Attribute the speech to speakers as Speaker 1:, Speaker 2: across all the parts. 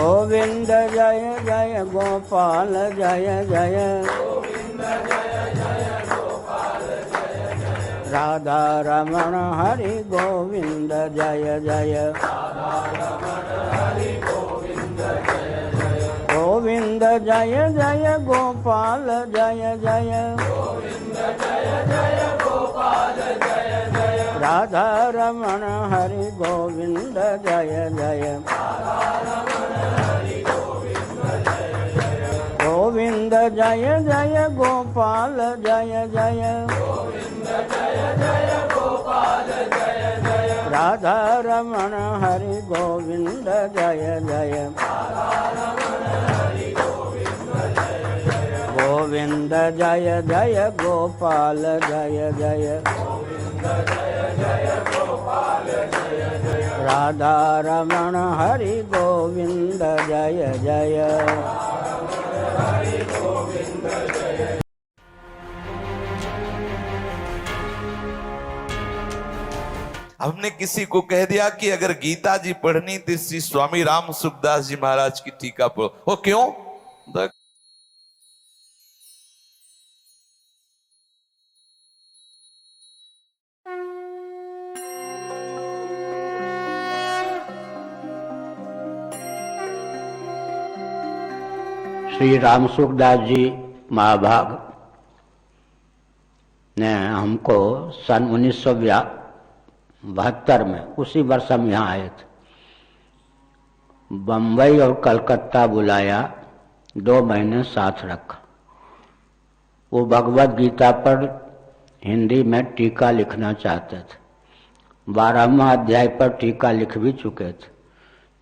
Speaker 1: गोविंद जय जय गोपाल जय जय, राधा रमण हरि गोविंद जय जय, गोविंद जय जय गोपाल जय जय, राधा रमण हरि गोविंद जय जय, गोविंद जय जय गोपाल जय जय, राधा रमण हरि गोविंद जय जय, गोविंद जय जय गोपाल जय जय, राधा रमण हरि गोविंद जय जय।
Speaker 2: हमने किसी को कह दिया कि अगर गीता जी पढ़नी तो श्री स्वामी राम सुखदास जी महाराज की टीका पढ़ो। वो क्यों?
Speaker 1: श्री राम सुखदास जी महाभाग ने हमको सन 1972 में, उसी वर्ष हम यहाँ आए थे, बम्बई और कलकत्ता बुलाया, 2 महीने साथ रखा। वो भगवद गीता पर हिंदी में टीका लिखना चाहते थे, 12वां अध्याय पर टीका लिख भी चुके थे।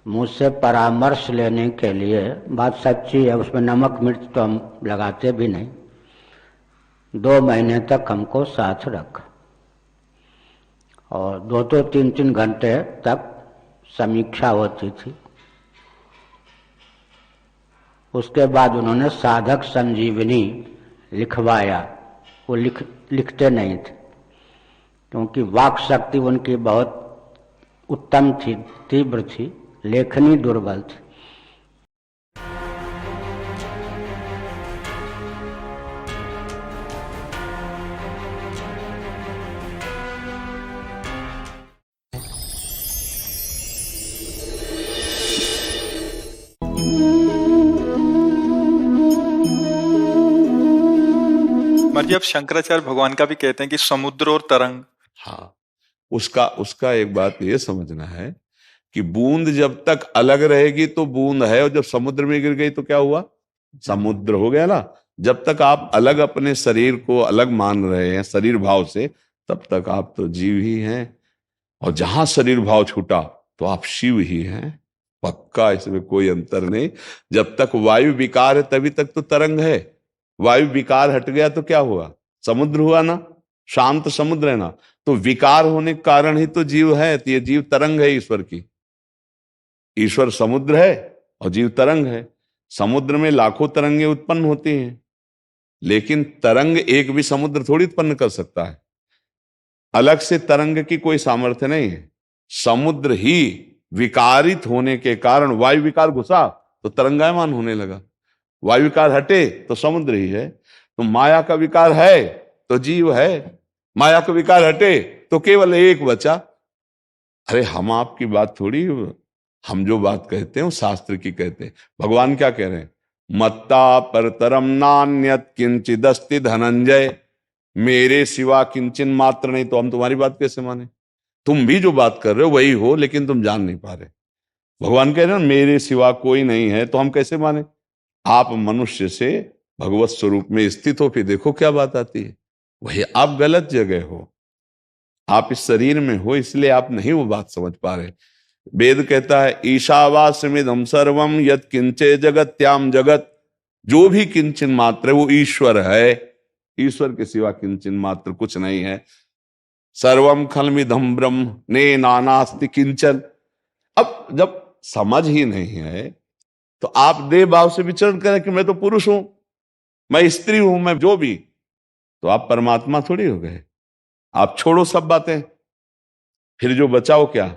Speaker 1: मुझसे परामर्श लेने के लिए, बात सच्ची है, उसमें नमक मिर्च तो हम लगाते भी नहीं, 2 महीने तक हमको साथ रखा और 2 3 घंटे तक समीक्षा होती थी। उसके बाद उन्होंने साधक संजीवनी लिखवाया। वो लिखते नहीं थे क्योंकि वाक शक्ति उनकी बहुत उत्तम थी, तीव्र थी, लेखनी दुर्बल थी।
Speaker 3: जी अब शंकराचार्य भगवान का भी कहते हैं कि समुद्र और तरंग।
Speaker 4: हाँ, उसका एक बात ये समझना है कि बूंद जब तक अलग रहेगी तो बूंद है, और जब समुद्र में गिर गई तो क्या हुआ? समुद्र हो गया ना। जब तक आप अलग अपने शरीर को अलग मान रहे हैं शरीर भाव से, तब तक आप तो जीव ही हैं, और जहां शरीर भाव छूटा तो आप शिव ही हैं, पक्का, इसमें कोई अंतर नहीं। जब तक वायु विकार है तभी तक तो तरंग है। वायु विकार हट गया तो क्या हुआ? समुद्र हुआ ना, शांत समुद्र है ना। तो विकार होने के कारण ही तो जीव है, तो ये जीव तरंग है ईश्वर की। ईश्वर समुद्र है और जीव तरंग है। समुद्र में लाखों तरंगे उत्पन्न होती हैं, लेकिन तरंग एक भी समुद्र थोड़ी उत्पन्न कर सकता है। अलग से तरंग की कोई सामर्थ्य नहीं है। समुद्र ही विकारित होने के कारण, वायु विकार घुसा तो तरंगायमान होने लगा, वायु विकार हटे तो समुद्र ही है। तो माया का विकार है तो जीव है, माया का विकार हटे तो केवल एक बचा। अरे हम आपकी बात थोड़ी, हम जो बात कहते हैं वो शास्त्र की कहते हैं। भगवान क्या कह रहे हैं? मत्ता परतरम नान्यत किंचिदस्ति धनंजय, मेरे सिवा किंचन मात्र नहीं। तो हम तुम्हारी बात कैसे माने? तुम भी जो बात कर रहे हो वही हो, लेकिन तुम जान नहीं पा रहे। भगवान कह रहे हैं मेरे सिवा कोई नहीं है, तो हम कैसे माने? आप मनुष्य से भगवत स्वरूप में स्थित हो, फिर देखो क्या बात आती है। वही आप गलत जगह हो, आप इस शरीर में हो, इसलिए आप नहीं वो बात समझ पा रहे। वेद कहता है ईशावास्यमिदं सर्वम यत् किंचे जगत्याम जगत, जो भी किंचन मात्र है वो ईश्वर है। ईश्वर के सिवा किंचन मात्र कुछ नहीं है। सर्वम खलमिदं ब्रह्म ने नानास्ति किंचन। अब जब समझ ही नहीं है तो आप देह भाव से विचरण करें कि मैं तो पुरुष हूं, मैं स्त्री हूं, मैं जो भी, तो आप परमात्मा थोड़ी हो गए। आप छोड़ो सब बातें, फिर जो बचाओ क्या?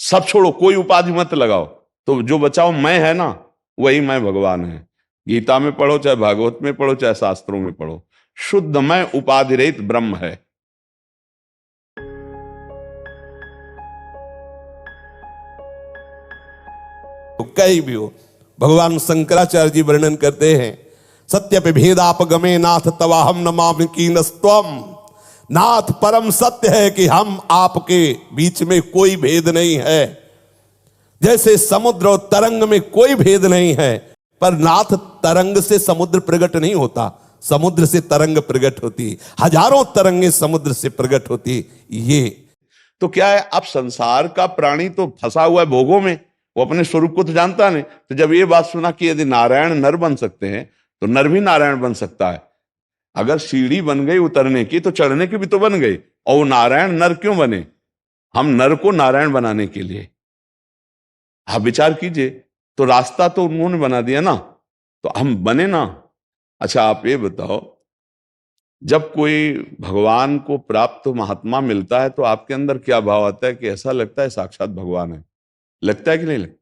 Speaker 4: सब छोड़ो, कोई उपाधि मत लगाओ, तो जो बचा हुआ मैं है ना, वही मैं भगवान है। गीता में पढ़ो, चाहे भागवत में पढ़ो, चाहे शास्त्रों में पढ़ो, शुद्ध मैं उपाधि रहित ब्रह्म है।
Speaker 2: कहीं भी हो, भगवान शंकराचार्य जी वर्णन करते हैं, सत्य पे भेदापगमे नाथ तवाहम नमामि कीनस्त्वम। नाथ परम सत्य है कि हम आपके बीच में कोई भेद नहीं है। जैसे समुद्र और तरंग में कोई भेद नहीं है, पर नाथ तरंग से समुद्र प्रकट नहीं होता, समुद्र से तरंग प्रकट होती, हजारों तरंगे समुद्र से प्रकट होती। ये
Speaker 4: तो क्या है, अब संसार का प्राणी तो फंसा हुआ है भोगों में, वो अपने स्वरूप को तो जानता नहीं। तो जब ये बात सुना कि यदि नारायण नर बन सकते हैं तो नर भी नारायण बन सकता है। अगर सीढ़ी बन गई उतरने की तो चढ़ने की भी तो बन गई। और वो नारायण नर क्यों बने? हम नर को नारायण बनाने के लिए। आप विचार कीजिए, तो रास्ता तो उन्होंने बना दिया ना, तो हम बने ना। अच्छा आप ये बताओ, जब कोई भगवान को प्राप्त महात्मा मिलता है तो आपके अंदर क्या भाव आता है कि ऐसा लगता है साक्षात भगवान है? लगता है कि नहीं लगता?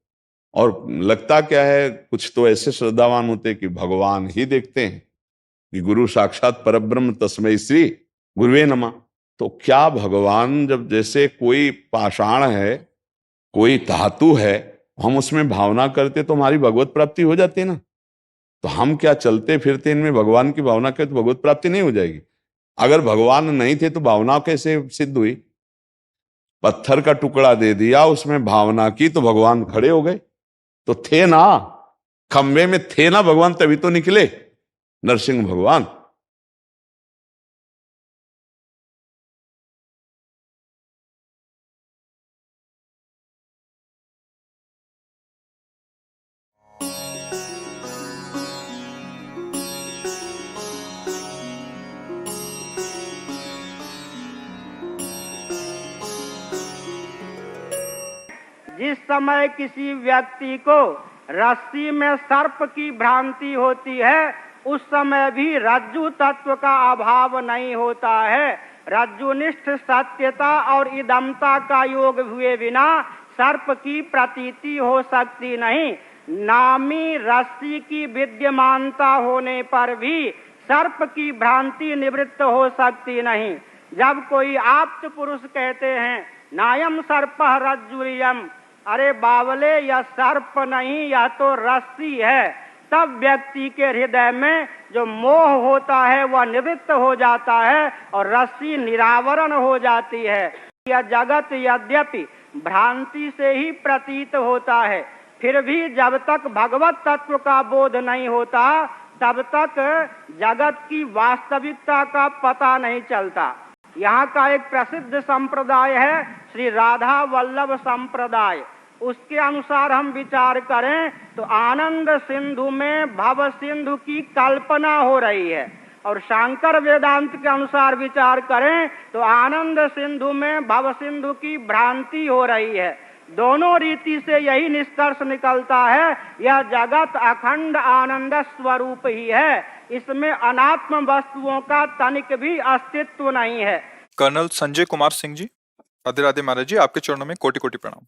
Speaker 4: और लगता क्या है, कुछ तो ऐसे श्रद्धावान होते हैं कि भगवान ही देखते हैं कि गुरु साक्षात परब्रह्म तस्मै श्री गुरुवे नमः। तो क्या भगवान, जब जैसे कोई पाषाण है, कोई धातु है, हम उसमें भावना करते तो हमारी भगवत प्राप्ति हो जाती है ना। तो हम क्या चलते फिरते इनमें भगवान की भावना करें तो भगवत प्राप्ति नहीं हो जाएगी? अगर भगवान नहीं थे तो भावना कैसे सिद्ध हुई? पत्थर का टुकड़ा दे दिया, उसमें भावना की तो भगवान खड़े हो गए। तो थे ना, खंबे में थे ना भगवान, तभी तो निकले नरसिंह भगवान।
Speaker 5: जिस समय किसी व्यक्ति को रस्सी में सर्प की भ्रांति होती है, उस समय भी रज्जु तत्व का अभाव नहीं होता है। रज्जुनिष्ठ सत्यता और इदमता का योग हुए बिना सर्प की प्रतीति हो सकती नहीं। नामी रस्सी की विद्यमानता होने पर भी सर्प की भ्रांति निवृत्त हो सकती नहीं। जब कोई आप्त पुरुष कहते हैं नायम सर्पः रज्जुरियम, अरे बावले यह सर्प नहीं, यह तो रस्सी है, तब व्यक्ति के हृदय में जो मोह होता है वह निवृत्त हो जाता है और रस्सी निरावरण हो जाती है। यह जगत यद्यपि भ्रांति से ही प्रतीत होता है, फिर भी जब तक भगवत तत्व का बोध नहीं होता तब तक जगत की वास्तविकता का पता नहीं चलता। यहाँ का एक प्रसिद्ध संप्रदाय है श्री राधा वल्लभ संप्रदाय। उसके अनुसार हम विचार करें तो आनंद सिंधु में भव सिंधु की कल्पना हो रही है, और शंकर वेदांत के अनुसार विचार करें तो आनंद सिंधु में भव सिंधु की भ्रांति हो रही है। दोनों रीति से यही निष्कर्ष निकलता है, यह जगत अखंड आनंद स्वरूप ही है, इसमें अनात्म वस्तुओं का तनिक भी अस्तित्व नहीं है।
Speaker 3: कर्नल संजय कुमार सिंह जी, राधे राधे महाराज जी, आपके चरणों में कोटि कोटि प्रणाम।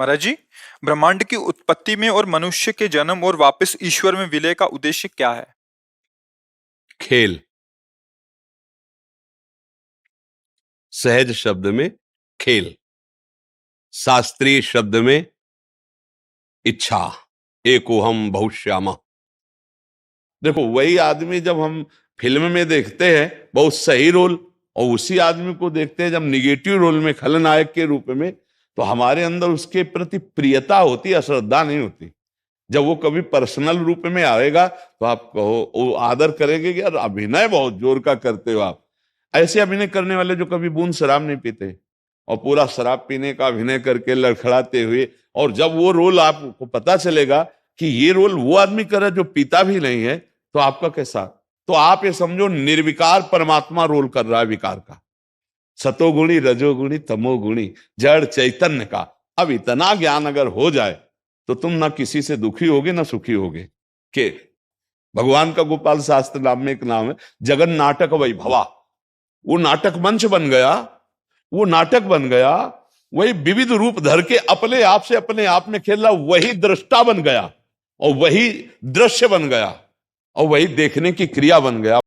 Speaker 3: महाराज जी, ब्रह्मांड की उत्पत्ति में और मनुष्य के जन्म और वापस ईश्वर में विलय का उद्देश्य क्या है?
Speaker 4: खेल। सहज शब्द में खेल, शास्त्रीय शब्द में इच्छा। एकोहम बहुश्यामा। देखो, वही आदमी जब हम फिल्म में देखते हैं बहुत सही रोल, और उसी आदमी को देखते हैं जब निगेटिव रोल में खलनायक के रूप में, तो हमारे अंदर उसके प्रति प्रियता होती है, अश्रद्धा नहीं होती। जब वो कभी पर्सनल रूप में आएगा तो आप कहो, वो आदर करेंगे कि यार अभिनय बहुत जोर का करते हो आप। ऐसे अभिनय करने वाले जो कभी बूंद शराब नहीं पीते और पूरा शराब पीने का अभिनय करके लड़खड़ाते हुए, और जब वो रोल आपको पता चलेगा कि ये रोल वो आदमी कर रहा है जो पीता भी नहीं है, तो आपका कैसा? तो आप ये समझो निर्विकार परमात्मा रोल कर रहा है विकार का। सतोगुणी, रजोगुणी, तमोगुणी, जड़ चैतन्य का। अब इतना ज्ञान अगर हो जाए तो तुम ना किसी से दुखी होगे ना सुखी होगे। के भगवान का गोपाल शास्त्र नाम में एक नाम है जगन नाटक वैभवा। वो नाटक मंच बन गया, वो नाटक बन गया वही विविध रूप धर के अपने आप से अपने आप में खेल रहा, वही दृष्टा बन गया और वही दृश्य बन गया और वही देखने की क्रिया बन गया।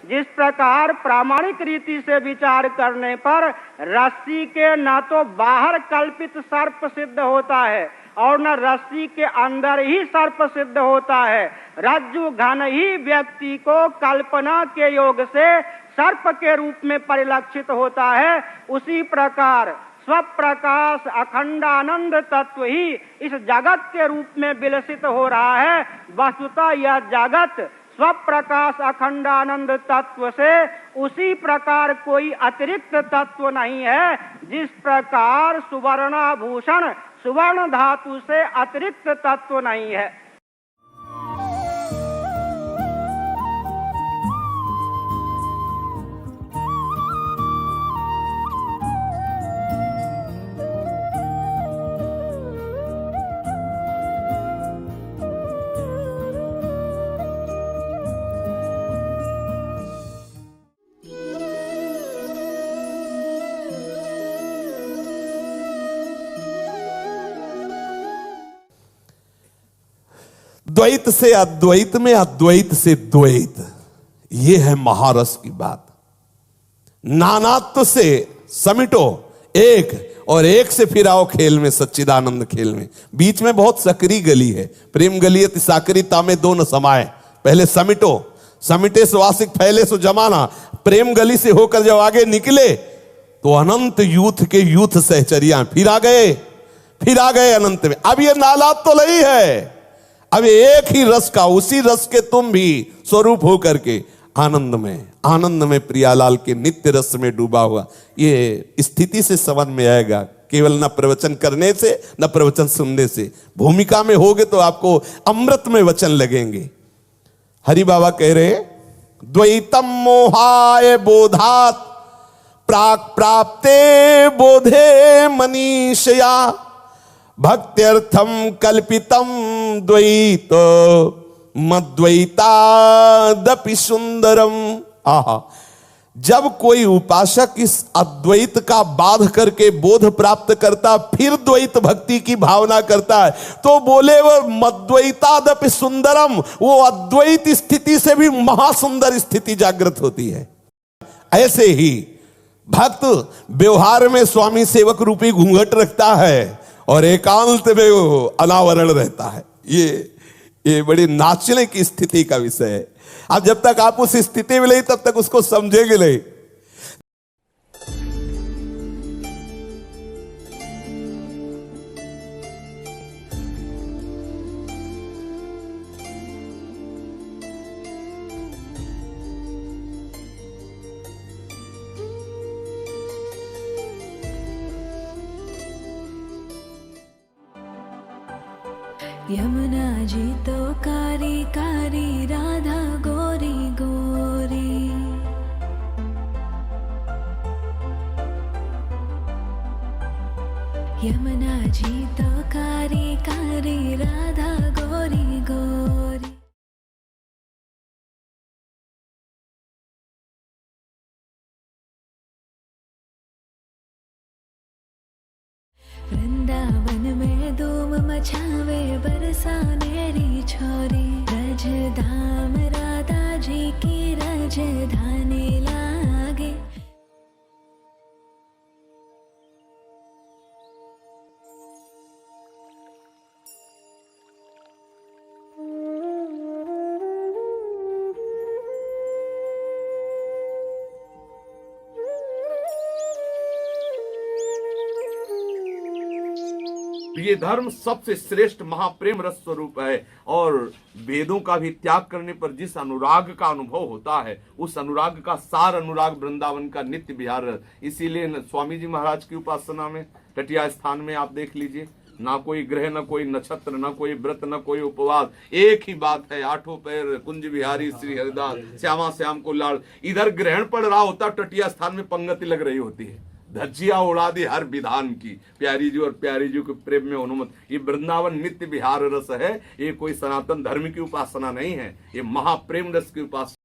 Speaker 5: जिस प्रकार प्रामाणिक रीति से विचार करने पर रस्सी के न तो बाहर कल्पित सर्प सिद्ध होता है और न रस्सी के अंदर ही सर्प सिद्ध होता है, रज्जु घन ही व्यक्ति को कल्पना के योग से सर्प के रूप में परिलक्षित होता है, उसी प्रकार स्वप्रकाश अखंडानंद तत्व ही इस जगत के रूप में विलसित हो रहा है। वस्तुतः यह जगत स्वप्रकाश अखंडानंद तत्व से उसी प्रकार कोई अतिरिक्त तत्व नहीं है, जिस प्रकार सुवर्णाभूषण सुवर्ण धातु से अतिरिक्त तत्व नहीं है।
Speaker 2: द्वैत से अद्वैत में, अद्वैत से द्वैत, यह है महारस की बात। नानात्व से समिटो एक, और एक से फिर आओ खेल में, सच्चिदानंद खेल में। बीच में बहुत सकरी गली है, प्रेम गलियत साकरी तामे दो न समाए। पहले समिटो, समिटे सुवासिक फैले सो जमाना। प्रेम गली से होकर जब आगे निकले तो अनंत यूथ के यूथ सहचरिया फिर आ गए अनंत में। अब ये नालात तो नहीं है, अब एक ही रस का, उसी रस के तुम भी स्वरूप हो करके आनंद में प्रियालाल के नित्य रस में डूबा हुआ। ये स्थिति से समझ में आएगा, केवल न प्रवचन करने से न प्रवचन सुनने से। भूमिका में होगे तो आपको अमृत में वचन लगेंगे। हरि बाबा कह रहे, द्वैतम मोहाय बोधात प्राक प्राप्ते बोधे मनीषया भक्त्यर्थम कल्पितम द्वैत मद्वैतादपि सुंदरम। आहा, जब कोई उपासक इस अद्वैत का बाध करके बोध प्राप्त करता, फिर द्वैत भक्ति की भावना करता है, तो बोले वो मद्वैतादपि सुंदरम, वो अद्वैत स्थिति से भी महासुंदर स्थिति जागृत होती है। ऐसे ही भक्त व्यवहार में स्वामी सेवक रूपी घूंघट रखता है और एकांत में वो अनावरण रहता है। ये बड़ी नाचने की स्थिति का विषय है। अब जब तक आप उस स्थिति में नहीं, तब तक उसको समझेंगे नहीं।
Speaker 6: यमुना जी तो कारी कारी, राधा गोरी गोरी। यमुना जी तो कारी कारी, राधा गोरी गोरी। वृंदावन में धूम मचावे, बरसानेरी छोरी। रज धाम राधा जी की राजधानी लागे।
Speaker 2: ये धर्म सबसे श्रेष्ठ महाप्रेम रस स्वरूप है, और वेदों का भी त्याग करने पर जिस अनुराग का अनुभव होता है, उस अनुराग का सार अनुराग वृंदावन का नित्य विहार। इसीलिए स्वामी जी महाराज की उपासना में तटिया स्थान में आप देख लीजिए, ना कोई ग्रह, ना कोई नक्षत्र, ना कोई व्रत, ना कोई उपवास, एक ही बात है, आठों पैर कुंज बिहारी श्री हरिदास, श्यामा श्याम को लाड़। इधर ग्रहण पड़ रहा होता, तटिया स्थान में पंगति लग रही होती है, धज्जिया उड़ा दी हर विधान की, प्यारी जी और प्यारी जी के प्रेम में हनुमत। ये वृंदावन नित्य विहार रस है, ये कोई सनातन धर्म की उपासना नहीं है, ये महाप्रेम रस की उपासना।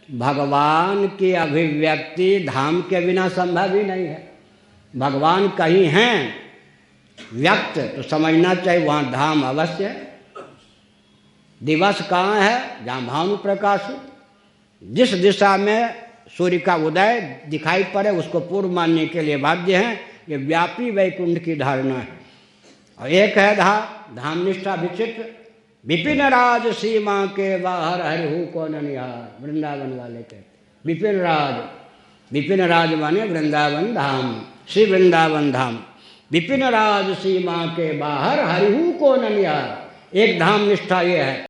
Speaker 1: भगवान की अभिव्यक्ति धाम के बिना संभव ही नहीं है। भगवान कहीं हैं व्यक्त तो समझना चाहिए वहाँ धाम अवश्य है। दिवस कहाँ है? जहाँ भानु प्रकाश हो। जिस दिशा में सूर्य का उदय दिखाई पड़े उसको पूर्व मानने के लिए बाध्य हैं। ये व्यापी वैकुंठ की धारणा है। और एक है धाम निष्ठा विचित्र। विपिन राज सीमा के बाहर हरिहु को निहार, वृंदावन वाले कहते। विपिन राज माने वृंदावन धाम, श्री वृंदावन धाम। विपिन राज सीमा के बाहर हरिहु को निहार, एक धाम निष्ठा ये है।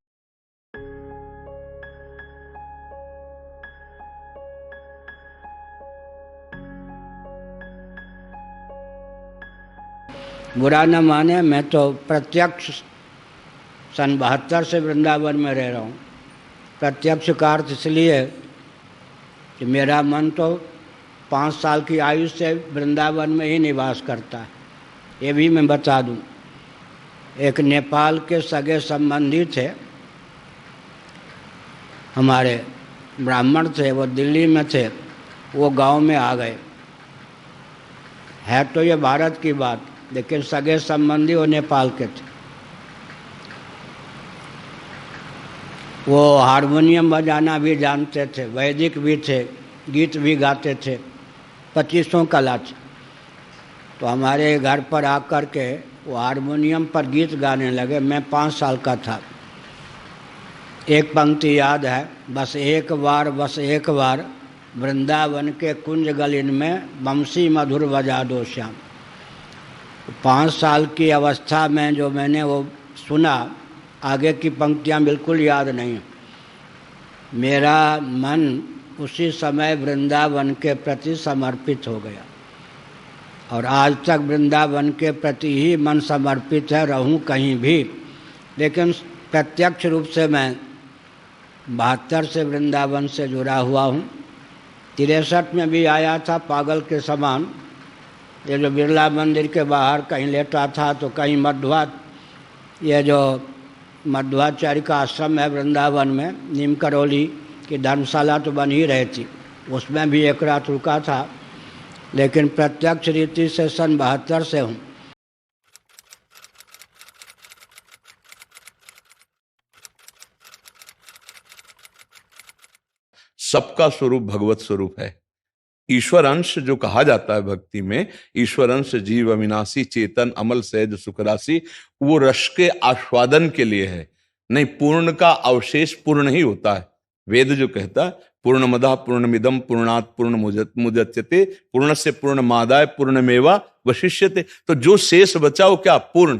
Speaker 1: बुरा न माने, मैं तो प्रत्यक्ष सन 72 से वृंदावन में रह रहा हूँ। प्रत्यक्ष का अर्थ इसलिए कि मेरा मन तो 5 साल की आयु से वृंदावन में ही निवास करता है। ये भी मैं बता दूँ, एक नेपाल के सगे संबंधी थे, हमारे ब्राह्मण थे, वो दिल्ली में थे, वो गांव में आ गए। है तो ये भारत की बात, लेकिन सगे संबंधी वो नेपाल के थे। वो हारमोनियम बजाना भी जानते थे, वैदिक भी थे, गीत भी गाते थे, 25 कला थी। तो हमारे घर पर आकर के वो हारमोनियम पर गीत गाने लगे। मैं 5 साल का था। एक पंक्ति याद है, बस एक बार वृंदावन के कुंज गलिन में बंसी मधुर बजा दो श्याम। 5 साल की अवस्था में जो मैंने वो सुना, आगे की पंक्तियाँ बिल्कुल याद नहीं। मेरा मन उसी समय वृंदावन के प्रति समर्पित हो गया और आज तक वृंदावन के प्रति ही मन समर्पित है, रहूं कहीं भी। लेकिन प्रत्यक्ष रूप से मैं 72 से वृंदावन से जुड़ा हुआ हूँ। 63 में भी आया था पागल के समान। ये जो बिरला मंदिर के बाहर कहीं लेटा था तो कहीं ये जो मध्वाचार्य का आश्रम है वृंदावन में, नीम करौली की धर्मशाला तो बन ही रही थी, उसमें भी एक रात रुका था। लेकिन प्रत्यक्ष रीति से सन 72 से हूँ।
Speaker 4: सबका स्वरूप भगवत स्वरूप है। ईश्वर अंश जो कहा जाता है भक्ति में, ईश्वर अंश जीव अविनाशी चेतन अमल सहज सुखराशि, वो रस के आस्वादन के लिए है। नहीं, पूर्ण का अवशेष पूर्ण ही होता है। वेद जो कहता है पूर्णमदः पूर्णमिदं पूर्णात् पूर्णमुदच्यते पूर्णस्य पूर्णमादाय पूर्णमेवा वशिष्यते। तो जो शेष बचा वो क्या? पूर्ण।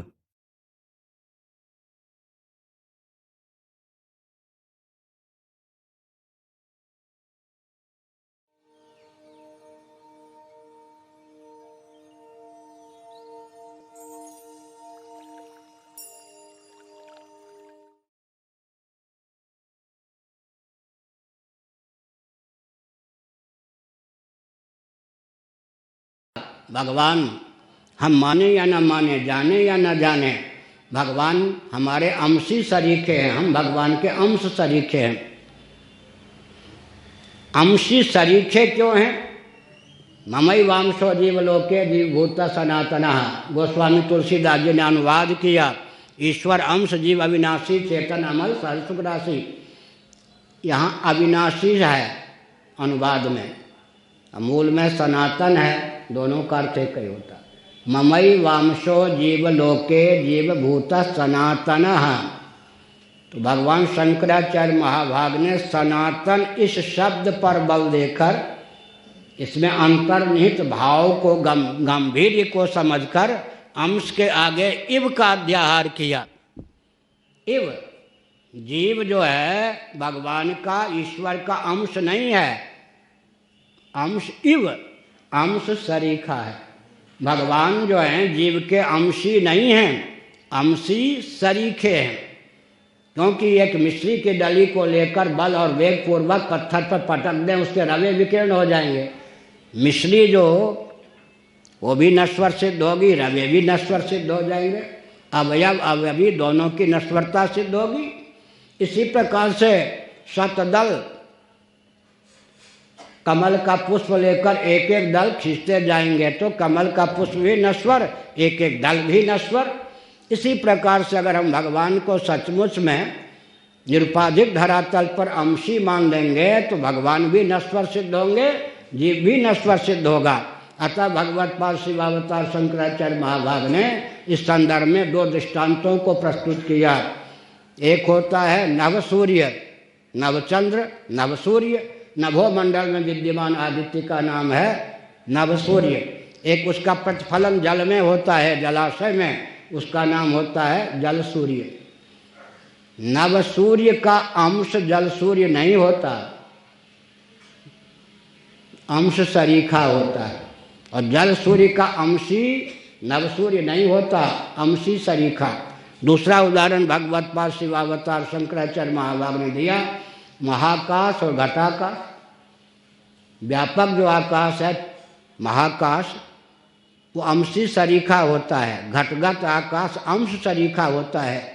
Speaker 1: भगवान हम माने या न माने, जाने या न जाने, भगवान हमारे अंशी शरीके हैं। हम भगवान के अंश शरीके हैं। अंशी शरीके क्यों हैं? ममई वांशो जीवलोके जीवभूत सनातनः। गोस्वामी तुलसीदास जी ने अनुवाद किया, ईश्वर अंश जीव अविनाशी चेतन अमल सहज सुख राशि। यहाँ अविनाशी है अनुवाद में, मूल में सनातन है। दोनों का अर्थ एक ही होता। ममई वांशो जीवलोके जीवभूत सनातनः। तो भगवान शंकराचार्य महाभाग ने सनातन इस शब्द पर बल देकर, इसमें अंतर्निहित भाव को गंभीर्य को समझकर अंश के आगे इव का अध्याहार किया। इव, जीव जो है भगवान का, ईश्वर का अंश नहीं है। अंश इव, अंश सरीखा है। भगवान जो हैं जीव के अंशी नहीं हैं, अंशी सरीखे हैं। क्योंकि एक मिश्री की डली को लेकर बल और वेग पूर्वक पत्थर पर पटक दें, उसके रवे विकीर्ण हो जाएंगे। मिश्री जो वो भी नश्वर सिद्ध होगी, रवे भी नश्वर सिद्ध हो जाएंगे, अवयव अवयवी दोनों की नश्वरता सिद्ध होगी। इसी प्रकार से शतदल कमल का पुष्प लेकर एक एक दल खींचते जाएंगे तो कमल का पुष्प भी नश्वर, एक एक दल भी नश्वर। इसी प्रकार से अगर हम भगवान को सचमुच में निरुपाधिक धरातल पर अंशी मान लेंगे तो भगवान भी नश्वर सिद्ध होंगे, जीव भी नश्वर सिद्ध होगा। अतः भगवत पाद शिवावतार शंकराचार्य महाभाग ने इस संदर्भ में दो दृष्टांतों को प्रस्तुत किया। एक होता है नव सूर्य, नवचंद्र, नव सूर्य। नभो मंडल में विद्यमान आदित्य का नाम है नव सूर्य। एक उसका प्रतिफलन जल में होता है, जलाशय में, उसका नाम होता है जल सूर्य। नव सूर्य का अंश जल सूर्य नहीं होता, अंश सरीखा होता है। और जल सूर्य का अंशी नव सूर्य नहीं होता, अंशी सरीखा। दूसरा उदाहरण भगवत पाद शिवावतार शंकराचार्य महाभाग ने दिया, महाकाश और घटाकाश। व्यापक जो आकाश है महाकाश, वो अंशी सरीखा होता है, घटगत आकाश अंश सरीखा होता है।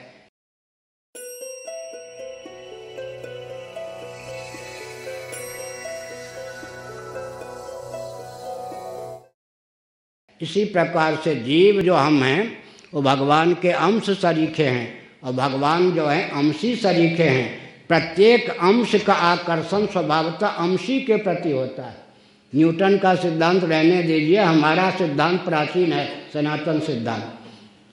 Speaker 1: इसी प्रकार से जीव जो हम हैं वो भगवान के अंश सरीखे हैं और भगवान जो है अंशी सरीखे हैं। प्रत्येक अंश का आकर्षण स्वभावतः अंशी के प्रति होता है। न्यूटन का सिद्धांत रहने दीजिए, हमारा सिद्धांत प्राचीन है, सनातन सिद्धांत।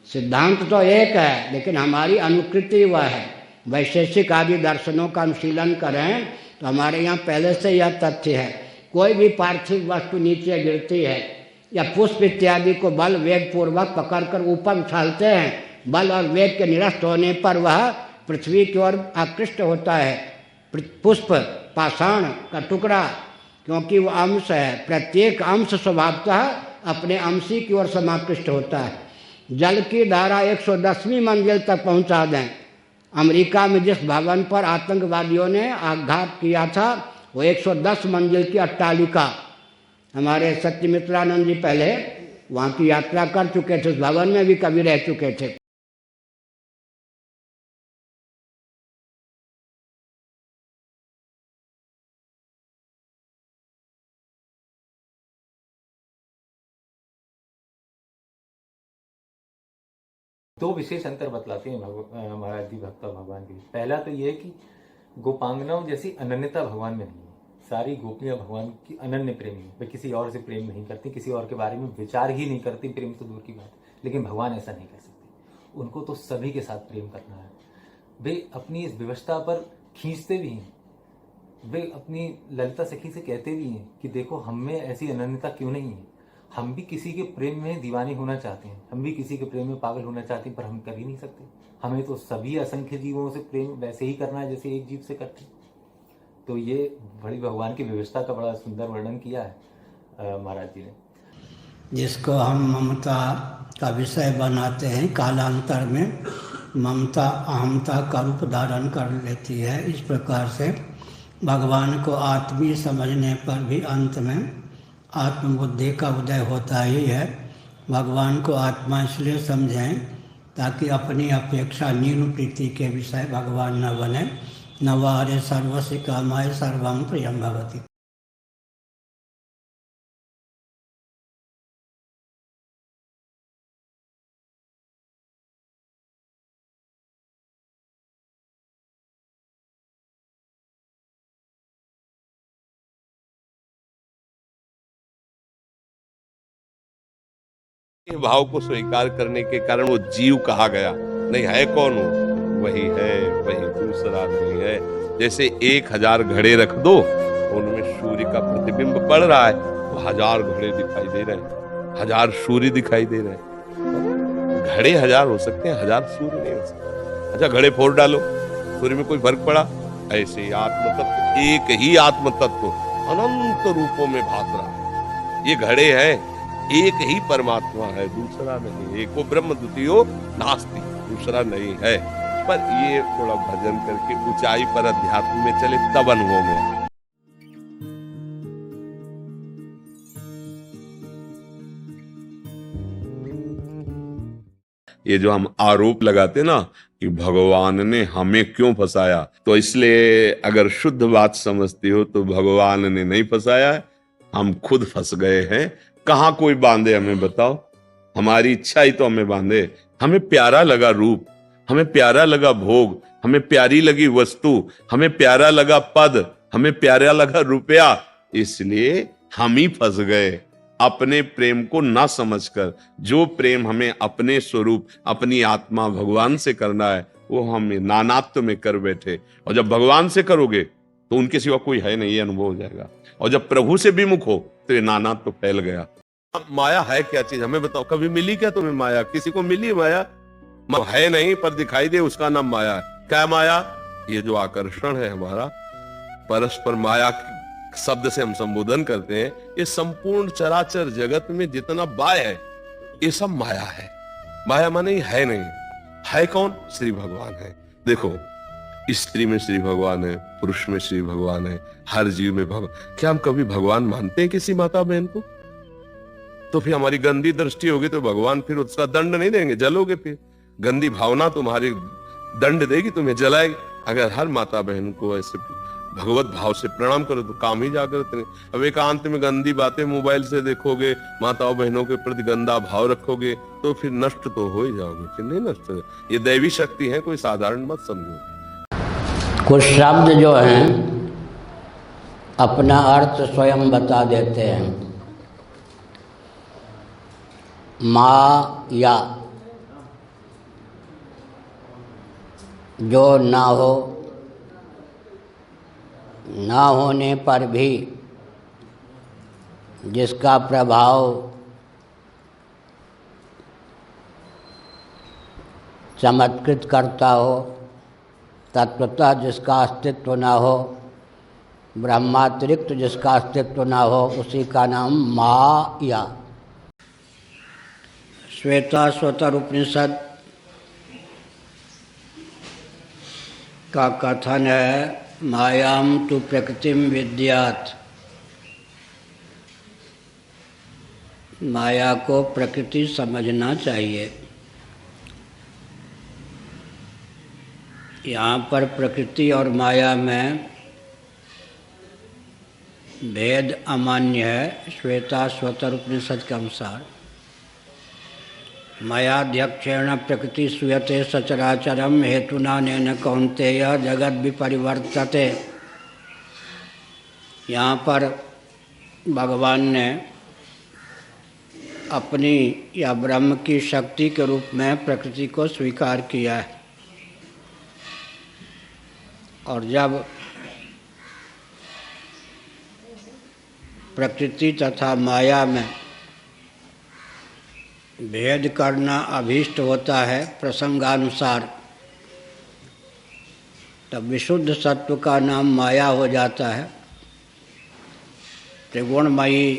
Speaker 1: सिद्धांत तो एक है लेकिन हमारी अनुकृति वह है। वैशेषिक आदि दर्शनों का अनुशीलन करें तो हमारे यहाँ पहले से यह तथ्य है, कोई भी पार्थिव वस्तु नीचे गिरती है या पुष्प इत्यादि को बल वेग पूर्वक पकड़कर ऊपर उछालते हैं, बल और वेग के निरस्त होने पर वह पृथ्वी की ओर आकृष्ट होता है। पुष्प पाषाण का टुकड़ा, क्योंकि वह अंश है, प्रत्येक अंश स्वभावतः अपने अंशी की ओर समाकृष्ट होता है। जल की धारा 110वीं मंजिल तक पहुंचा दें। अमेरिका में जिस भवन पर आतंकवादियों ने आघात किया था वो 110 मंजिल की अट्टालिका, हमारे सत्यमित्रानंद जी पहले वहाँ की यात्रा कर चुके थे, उस भवन में भी कभी रह चुके थे।
Speaker 7: दो विशेष अंतर बतलाते हैं महाराज जी भक्त भगवान के। पहला तो ये है कि गोपांगनाओं जैसी अनन्यता भगवान में नहीं है। सारी गोपियां भगवान की अनन्य प्रेमी है, वे किसी और से प्रेम नहीं करती, किसी और के बारे में विचार ही नहीं करती, प्रेम तो दूर की बात। लेकिन भगवान ऐसा नहीं कर सकते, उनको तो सभी के साथ प्रेम करना है। वे अपनी इस व्यवस्था पर खींचते भी हैं, वे अपनी ललिता सखी से कहते भी हैं कि देखो हम में ऐसी अनन्यता क्यों नहीं है, हम भी किसी के प्रेम में दीवाने होना चाहते हैं, हम भी किसी के प्रेम में पागल होना चाहते हैं, पर हम कर ही नहीं सकते। हमें तो सभी असंख्य जीवों से प्रेम वैसे ही करना है जैसे एक जीव से करते हैं। तो ये बड़ी भगवान की व्यवस्था का बड़ा सुंदर वर्णन किया है महाराज जी ने।
Speaker 1: जिसको हम ममता का विषय बनाते हैं, कालांतर में ममता अहमता का रूप धारण कर लेती है। इस प्रकार से भगवान को आत्मीय समझने पर भी अंत में आत्मबुद्धि का उदय होता ही है। भगवान को आत्मा इसलिए समझें ताकि अपनी अपेक्षा न्यून प्रीति के विषय भगवान न बने। नवारे सर्वस्य कामाय सर्वं प्रियं भवति।
Speaker 2: भाव को स्वीकार करने के कारण वो जीव कहा गया। नहीं है कौन वो? वही है, वही दूसरा नहीं है। जैसे 1000 घड़े रख दो, उनमें सूर्य का प्रतिबिंब पड़ रहा है, तो 1000 घड़े दिखाई दे रहे हैं, 1000 सूर्य दिखाई दे रहे हैं। घड़े 1000 हो सकते हैं, 1000 सूर्य नहीं हो सकते। अच्छा घड़े फोड़ डालो, सूर्य में कोई फर्क पड़ा? ऐसे ही आत्म तत्व, एक ही आत्म तत्व अनंत रूपों में भाग रहा है। ये घड़े हैं, एक ही परमात्मा है, दूसरा नहीं। एको ब्रह्म द्वितीयो नास्ति, दूसरा नहीं है। पर ये थोड़ा भजन करके ऊंचाई पर अध्यात्म में चले तब अनुभव में।
Speaker 4: ये जो हम आरोप लगाते ना कि भगवान ने हमें क्यों फंसाया, तो इसलिए अगर शुद्ध बात समझती हो तो भगवान ने नहीं फंसाया है, हम खुद फंस गए हैं। कहाँ कोई बांधे हमें बताओ, हमारी इच्छा ही तो हमें बांधे। हमें प्यारा लगा रूप, हमें प्यारा लगा भोग, हमें प्यारी लगी वस्तु, हमें प्यारा लगा पद, हमें प्यारा लगा रुपया, इसलिए हम ही फंस गए अपने प्रेम को ना समझकर। जो प्रेम हमें अपने स्वरूप, अपनी आत्मा भगवान से करना है, वो हम नानात्व में कर बैठे। और जब भगवान से करोगे तो उनके सिवा कोई है नहीं, ये अनुभव हो जाएगा। और जब प्रभु से विमुख हो तो ये नानात्व फैल गया। माया है क्या चीज, हमें बताओ। कभी मिली क्या तुम्हें माया? किसी को मिली माया? है नहीं, पर दिखाई दे, उसका नाम माया है। क्या माया? ये जो आकर्षण है हमारा परस्पर, माया शब्द से हम संबोधन करते हैं। ये संपूर्ण चराचर जगत में जितना बाय है, ये सब माया है। माया माने है नहीं, है कौन? श्री भगवान है। देखो, स्त्री में श्री भगवान है, पुरुष में श्री भगवान है, हर जीव में भगवान। क्या हम कभी भगवान मानते हैं किसी माता बहन को? तो फिर हमारी गंदी दृष्टि होगी तो भगवान फिर उसका दंड नहीं देंगे, जलोगे। फिर गंदी भावना तुम्हारी दंड देगी, तुम्हें जलाएगी। अगर हर माता बहन को ऐसे भगवत भाव से प्रणाम करो तो काम ही जागृत नहीं। अब एकांत में गंदी बातें मोबाइल से देखोगे, माताओं बहनों के प्रति गंदा भाव रखोगे, तो फिर नष्ट तो हो ही जाओगे। फिर नहीं नष्ट हो। ये दैवी शक्ति है, कोई साधारण मत समझो।
Speaker 1: कुछ शब्द जो हैं अपना अर्थ स्वयं बता देते हैं। माया, जो ना हो, ना होने पर भी जिसका प्रभाव चमत्कृत करता हो, तत्वतः जिसका अस्तित्व ना हो, ब्रह्मातिरिक्त जिसका अस्तित्व ना हो, उसी का नाम माया। श्वेताश्वतर उपनिषद का कथन है, मायाम तु प्रकृतिम विद्यात्। माया को प्रकृति समझना चाहिए। यहाँ पर प्रकृति और माया में भेद अमान्य है। श्वेताश्वतर उपनिषद के अनुसार मयाध्यक्षेण प्रकृति सूयते सचराचरम हेतुना नेन कौन्तेय जगद विपरिवर्तते। यहाँ पर भगवान ने अपनी या ब्रह्म की शक्ति के रूप में प्रकृति को स्वीकार किया है। और जब प्रकृति तथा माया में भेद करना अभीष्ट होता है प्रसंगानुसार, तब विशुद्ध सत्व का नाम माया हो जाता है। त्रिगुणमयी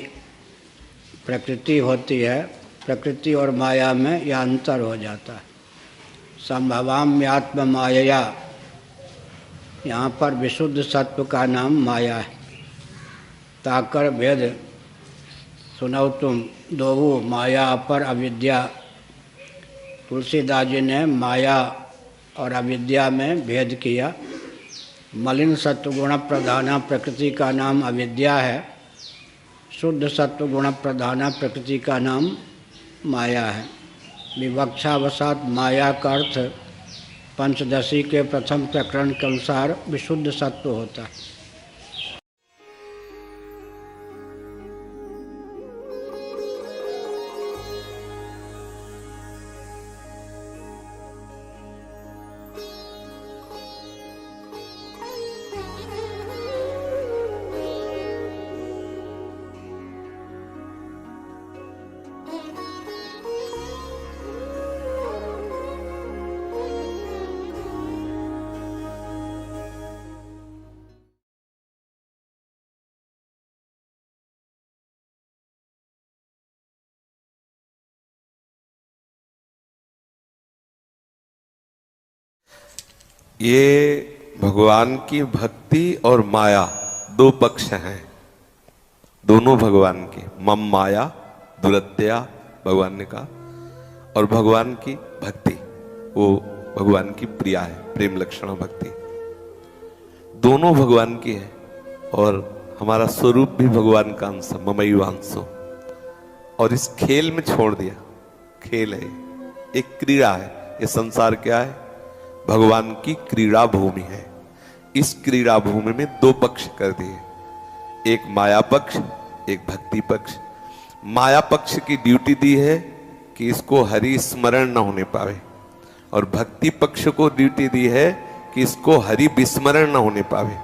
Speaker 1: प्रकृति होती है, प्रकृति और माया में यह अंतर हो जाता है। संभवाम्यात्म मायया, यहाँ पर विशुद्ध सत्व का नाम माया है। ताकर भेद सुनो तुम दो, माया अपर अविद्या। तुलसीदास जी ने माया और अविद्या में भेद किया। मलिन सत्वगुण प्रधाना प्रकृति का नाम अविद्या है, शुद्ध सत्वगुण प्रधाना प्रकृति का नाम माया है। विवक्षावसात माया का अर्थ पंचदशी के प्रथम प्रकरण के अनुसार विशुद्ध सत्व होता है।
Speaker 2: ये भगवान की भक्ति और माया दो पक्ष हैं, दोनों भगवान के। मम माया दुरत्या भगवान ने कहा, और भगवान की भक्ति, वो भगवान की प्रिया है, प्रेम लक्षण भक्ति दोनों भगवान की है। और हमारा स्वरूप भी भगवान का अंश, ममैवांशो। और इस खेल में छोड़ दिया, खेल है, एक क्रीड़ा है। ये संसार क्या है? भगवान की क्रीड़ा भूमि है। इस क्रीड़ा भूमि में दो पक्ष कर दिए, एक माया पक्ष, एक भक्ति पक्ष। माया पक्ष की ड्यूटी दी है कि इसको हरि स्मरण न होने पावे, और भक्ति पक्ष को ड्यूटी दी है कि इसको हरि विस्मरण न होने पावे।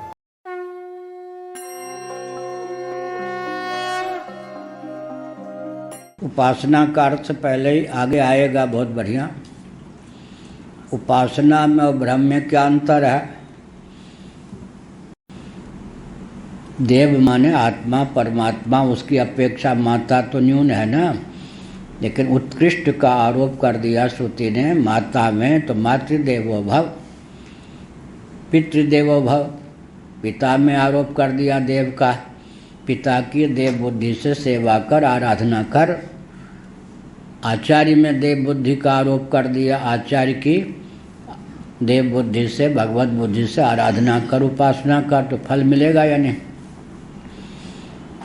Speaker 1: उपासना का अर्थ पहले ही आगे आएगा, बहुत बढ़िया। उपासना में और ब्रह्म में क्या अंतर है? देव माने आत्मा, परमात्मा, उसकी अपेक्षा माता तो न्यून है ना, लेकिन उत्कृष्ट का आरोप कर दिया श्रुति ने माता में। तो मातृदेवो भव, पितृदेवो भव, पिता में आरोप कर दिया देव का, पिता की देव बुद्धि से सेवा कर, आराधना कर। आचार्य में देव बुद्धि का आरोप कर दिया, आचार्य की देव बुद्धि से, भगवत बुद्धि से आराधना कर, उपासना कर, तो फल मिलेगा या नहीं।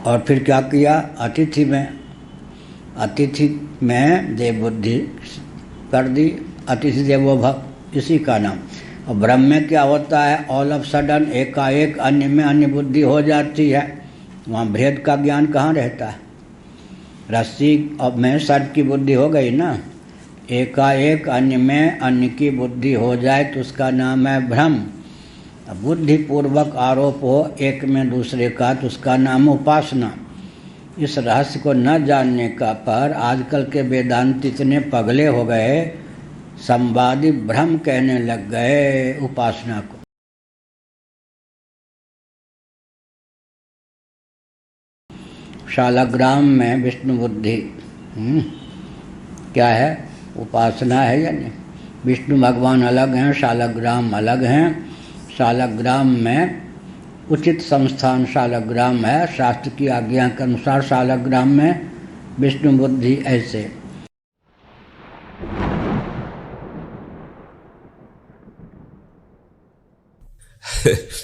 Speaker 1: और फिर क्या किया? अतिथि में, अतिथि में देव बुद्धि कर दी, अतिथि देवो भव, इसी का नाम। और ब्रह्म में क्या होता है? ऑल ऑफ सडन, एकाएक अन्य में अन्य बुद्धि हो जाती है। वहाँ भेद का ज्ञान कहाँ रहता है? रस्सी अब में सर्प की बुद्धि हो गई ना, एकाएक अन्य में अन्य की बुद्धि हो जाए तो उसका नाम है भ्रम। बुद्धि पूर्वक आरोप हो एक में दूसरे का तो उसका नाम उपासना। इस रहस्य को न जानने का पर आजकल के वेदांत इतने पगले हो गए, संवादी भ्रम कहने लग गए उपासना को। शालग्राम में विष्णु बुद्धि क्या है? उपासना है या नहीं? विष्णु भगवान अलग हैं, शालग्राम अलग हैं। शालग्राम में उचित संस्थान शालग्राम है, शास्त्र की आज्ञा के अनुसार शालग्राम में विष्णु बुद्धि ऐसे।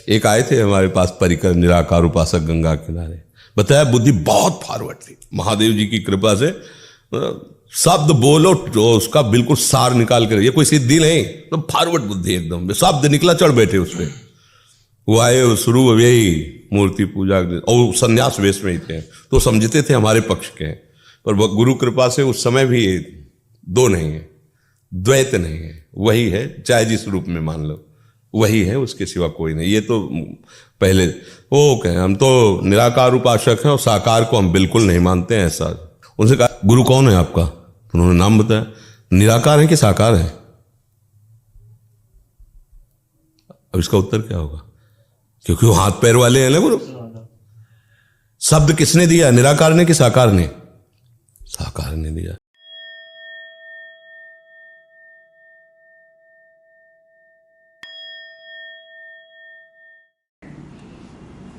Speaker 2: एक आए थे हमारे पास परिकर निराकार उपासक गंगा किनारे, बताया बुद्धि बहुत फॉरवर्ड थी, महादेव जी की कृपा से शब्द बोलो तो उसका बिल्कुल सार निकाल कर, ये कोई सिद्धि नहीं, तो फॉरवर्ड बुद्धि एकदम, शब्द निकला चढ़ बैठे उस पर। वो आए शुरू यही मूर्ति पूजा और संन्यास वेश में ही थे, तो समझते थे हमारे पक्ष के, पर गुरु कृपा से उस समय भी दो नहीं है, द्वैत नहीं है, वही है, चाहे जिस रूप में मान लो वही है, उसके सिवा कोई नहीं। ये तो पहले वो कहें हम तो निराकार उपासक हैं और साकार को हम बिल्कुल नहीं मानते हैं ऐसा। उनसे कहा गुरु कौन है आपका? उन्होंने नाम बताया, निराकार है कि साकार है? अब इसका उत्तर क्या होगा? क्योंकि वो हाथ पैर वाले हैं ना गुरु। शब्द किसने दिया? निराकार ने कि साकार ने? साकार ने दिया।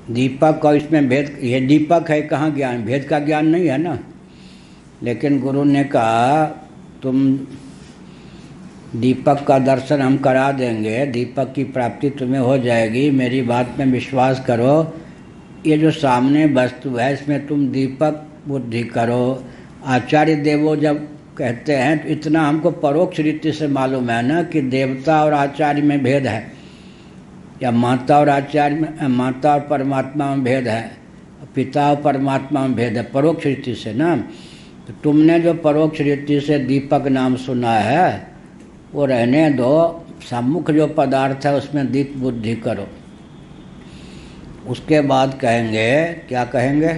Speaker 1: दीपक और इसमें भेद, ये दीपक है, कहाँ ज्ञान? भेद का ज्ञान नहीं है ना। लेकिन गुरु ने कहा तुम दीपक का दर्शन हम करा देंगे, दीपक की प्राप्ति तुम्हें हो जाएगी, मेरी बात में विश्वास करो। ये जो सामने वस्तु है इसमें तुम दीपक बुद्धि करो। आचार्य देवो जब कहते हैं तो इतना हमको परोक्ष रीति से मालूम है ना कि देवता और आचार्य में भेद है, या माता और आचार्य में, माता और परमात्मा में भेद है, पिता और परमात्मा में भेद है, परोक्ष रीति से ना। तो तुमने जो परोक्ष रीति से दीपक नाम सुना है वो रहने दो, सम्मुख जो पदार्थ है उसमें दीप बुद्धि करो। उसके बाद कहेंगे, क्या कहेंगे?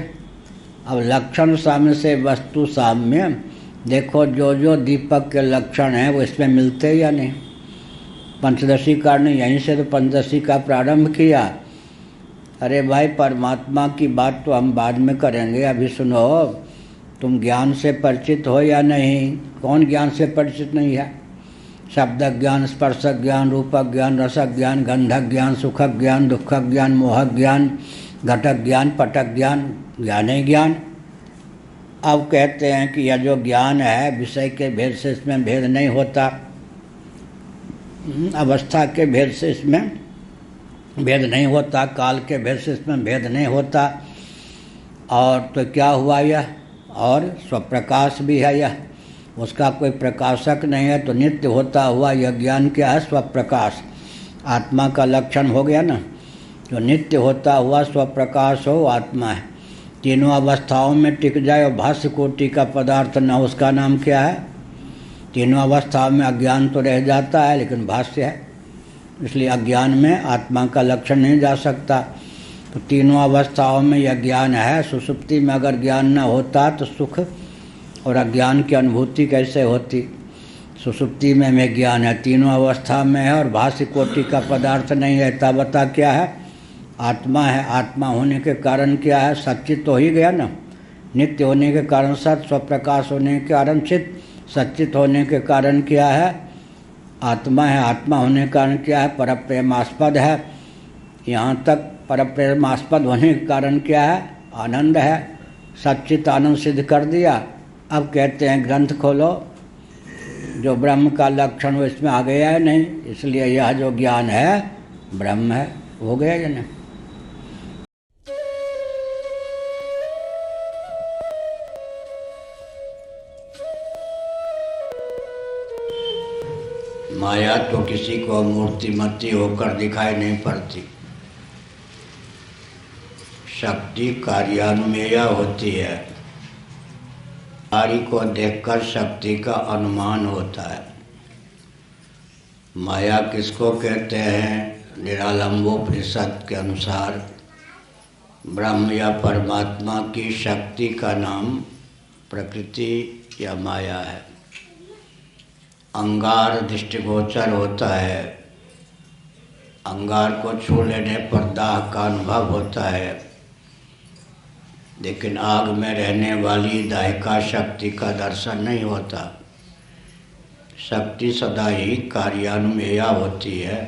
Speaker 1: अब लक्षण साम्य से वस्तु साम्य, देखो जो जो दीपक के लक्षण हैं वो इसमें मिलते या नहीं। पंचदशी कारण यहीं से तो पंचदशी का प्रारंभ किया। अरे भाई परमात्मा की बात तो हम बाद में करेंगे, अभी सुनो, तुम ज्ञान से परिचित हो या नहीं? कौन ज्ञान से परिचित नहीं है? शब्द ज्ञान, स्पर्श ज्ञान, रूपक ज्ञान, रसक ज्ञान, गंधक ज्ञान, सुखक ज्ञान, दुखक ज्ञान, मोहक ज्ञान, घटक ज्ञान, पटक ज्ञान, ज्ञान ही ज्ञान। अब कहते हैं कि यह जो ज्ञान है विषय के भेद से इसमें भेद नहीं होता। अवस्था के भेद से इसमें भेद नहीं होता, काल के भेद से इसमें भेद नहीं होता। और तो क्या हुआ यह? और स्वप्रकाश भी है यह, उसका कोई प्रकाशक नहीं है, तो नित्य होता हुआ यह ज्ञान क्या है? स्वप्रकाश। आत्मा का लक्षण हो गया ना, जो नित्य होता हुआ स्वप्रकाश हो आत्मा है। तीनों अवस्थाओं में टिक जाए और भाष्य कोटि का पदार्थ न, उसका नाम क्या है? तीनों अवस्थाओं में अज्ञान तो रह जाता है लेकिन भाष्य है, इसलिए अज्ञान में आत्मा का लक्षण नहीं जा सकता। तो तीनों अवस्थाओं में यह ज्ञान है। सुषुप्ति में अगर ज्ञान न होता तो सुख और अज्ञान की अनुभूति कैसे होती? सुषुप्ति में ज्ञान है, तीनों अवस्था में है और भाष्य कोटि का पदार्थ नहीं है, तब बता क्या है? आत्मा है। आत्मा होने के कारण क्या है? सच्चित तो ही गया ना। नित्य होने के कारण सत, स्वप्रकाश होने के कारण चित, सच्चित होने के कारण क्या है? आत्मा है। आत्मा होने के कारण क्या है? परप्रेमास्पद है। यहाँ तक परप्रेमास्पद होने के कारण क्या है? आनंद है। सच्चित आनंद सिद्ध कर दिया। अब कहते हैं ग्रंथ खोलो, जो ब्रह्म का लक्षण हो इसमें आ गया है नहीं, इसलिए यह जो ज्ञान है ब्रह्म है। हो गया या नहीं? माया तो किसी को मूर्तिमती होकर दिखाई नहीं पड़ती। शक्ति कार्यान्वयी होती है। कार्य को देखकर शक्ति का अनुमान होता है। माया किसको कहते हैं? निरालंबोपनिषद के अनुसार ब्रह्म या परमात्मा की शक्ति का नाम प्रकृति या माया है। अंगार दृष्टिगोचर होता है, अंगार को छू लेने पर दाह का अनुभव होता है, लेकिन आग में रहने वाली दाहिका शक्ति का दर्शन नहीं होता। शक्ति सदा ही कार्यान्वयी होती है।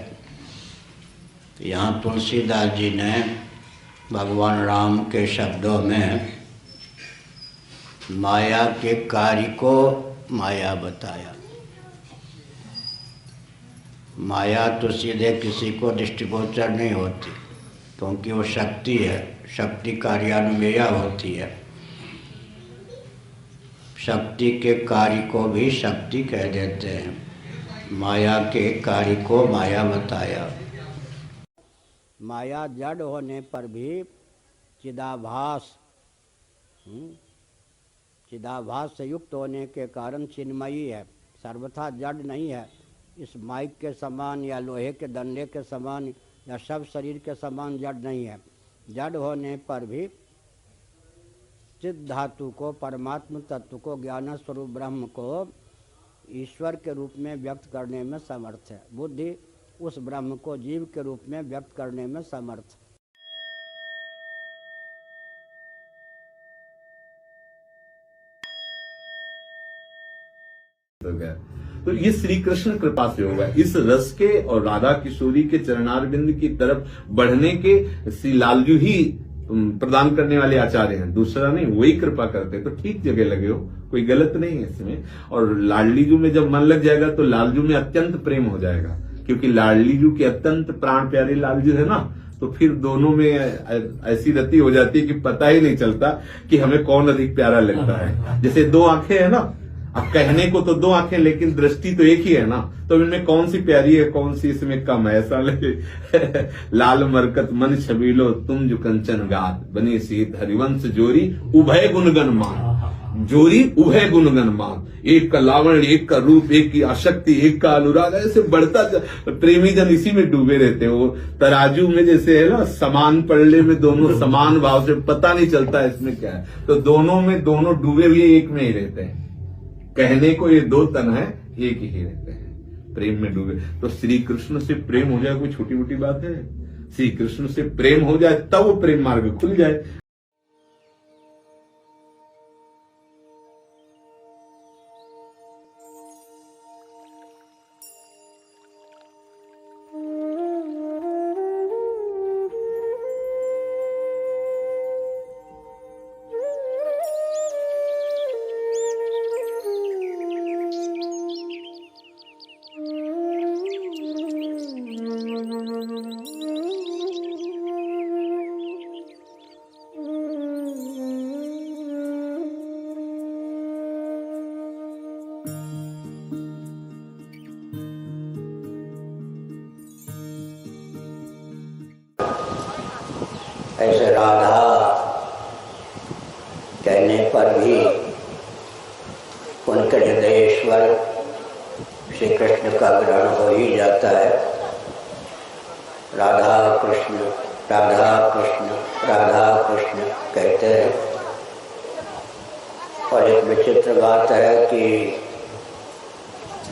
Speaker 1: यहाँ तुलसीदास जी ने भगवान राम के शब्दों में माया के कार्य को माया बताया। माया तो सीधे किसी को दृष्टिगोचर नहीं होती, क्योंकि वो शक्ति है। शक्ति कार्यान्वयी होती है। शक्ति के कार्य को भी शक्ति कह देते हैं। माया के कार्य को माया बताया। माया जड़ होने पर भी चिदाभास, चिदाभास से युक्त होने के कारण चिन्मयी है, सर्वथा जड़ नहीं है। इस माइक के समान या लोहे के डंडे के समान या सब शरीर के समान जड़ नहीं है। जड़ होने पर भी चित धातु को, परमात्म तत्व को, ज्ञान स्वरूप ब्रह्म को ईश्वर के रूप में व्यक्त करने में समर्थ है। बुद्धि उस ब्रह्म को जीव के रूप में व्यक्त करने में समर्थ है।
Speaker 8: तो ये श्री कृष्ण कृपा से होगा। इस रस के और राधा किशोरी के चरणारविंद की तरफ बढ़ने के श्री लालजू ही प्रदान करने वाले आचार्य हैं, दूसरा नहीं, वही कृपा करते हैं। तो ठीक जगह लगे हो, कोई गलत नहीं है इसमें। और लाडलीजू में जब मन लग जाएगा तो लालजू में अत्यंत प्रेम हो जाएगा, क्योंकि लाडलीजू के अत्यंत प्राण प्यारे लालजू है ना। तो फिर दोनों में ऐसी रति हो जाती है कि पता ही नहीं चलता कि हमें कौन अधिक प्यारा लगता है। जैसे दो आंखें है ना, अब कहने को तो दो आंखें, लेकिन दृष्टि तो एक ही है ना। तो इनमें कौन सी प्यारी है, कौन सी इसमें कम है, ऐसा लगे। लाल मरकत मन छबीलो तुम जो कंचन गात, बनी सीत हरिवंश जोरी उभय गुणगन मान। जोरी उभय गुणगन मान, एक का लावण्य, एक का रूप, एक की आसक्ति, एक का अनुराग, ऐसे बढ़ता प्रेमी जन इसी में डूबे रहते हैं। वो तराजू में जैसे है ना, समान पड़ने में दोनों समान भाव से, पता नहीं चलता इसमें क्या है। तो दोनों में दोनों डूबे हुए एक में ही रहते हैं। कहने को ये दो तन है, एक ही रहते हैं, प्रेम में डूबे। तो श्री कृष्ण से प्रेम हो जाए कोई छोटी मोटी बात है? श्री कृष्ण से प्रेम हो जाए तब वो प्रेम मार्ग खुल जाए।
Speaker 1: राधा कहने पर भी उनके हृदयेश्वर श्री कृष्ण का ग्रहण हो ही जाता है। राधा कृष्ण राधा कृष्ण राधा कृष्ण कहते हैं। और एक विचित्र बात है कि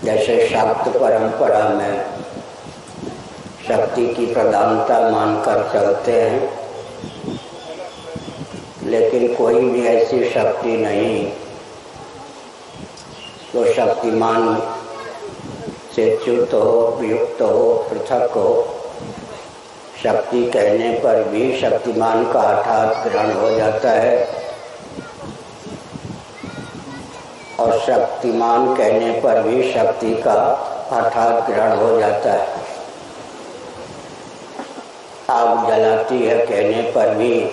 Speaker 1: जैसे शाक्त परंपरा में शक्ति की प्रधानता मानकर चलते हैं, लेकिन कोई भी ऐसी शक्ति नहीं जो शक्तिमान से च्युत हो, वियुक्त हो, पृथक हो। शक्ति कहने पर भी शक्तिमान का हठात ग्रहण हो जाता है और शक्तिमान कहने पर भी शक्ति का हठात ग्रहण हो जाता है। आग जलाती है कहने पर भी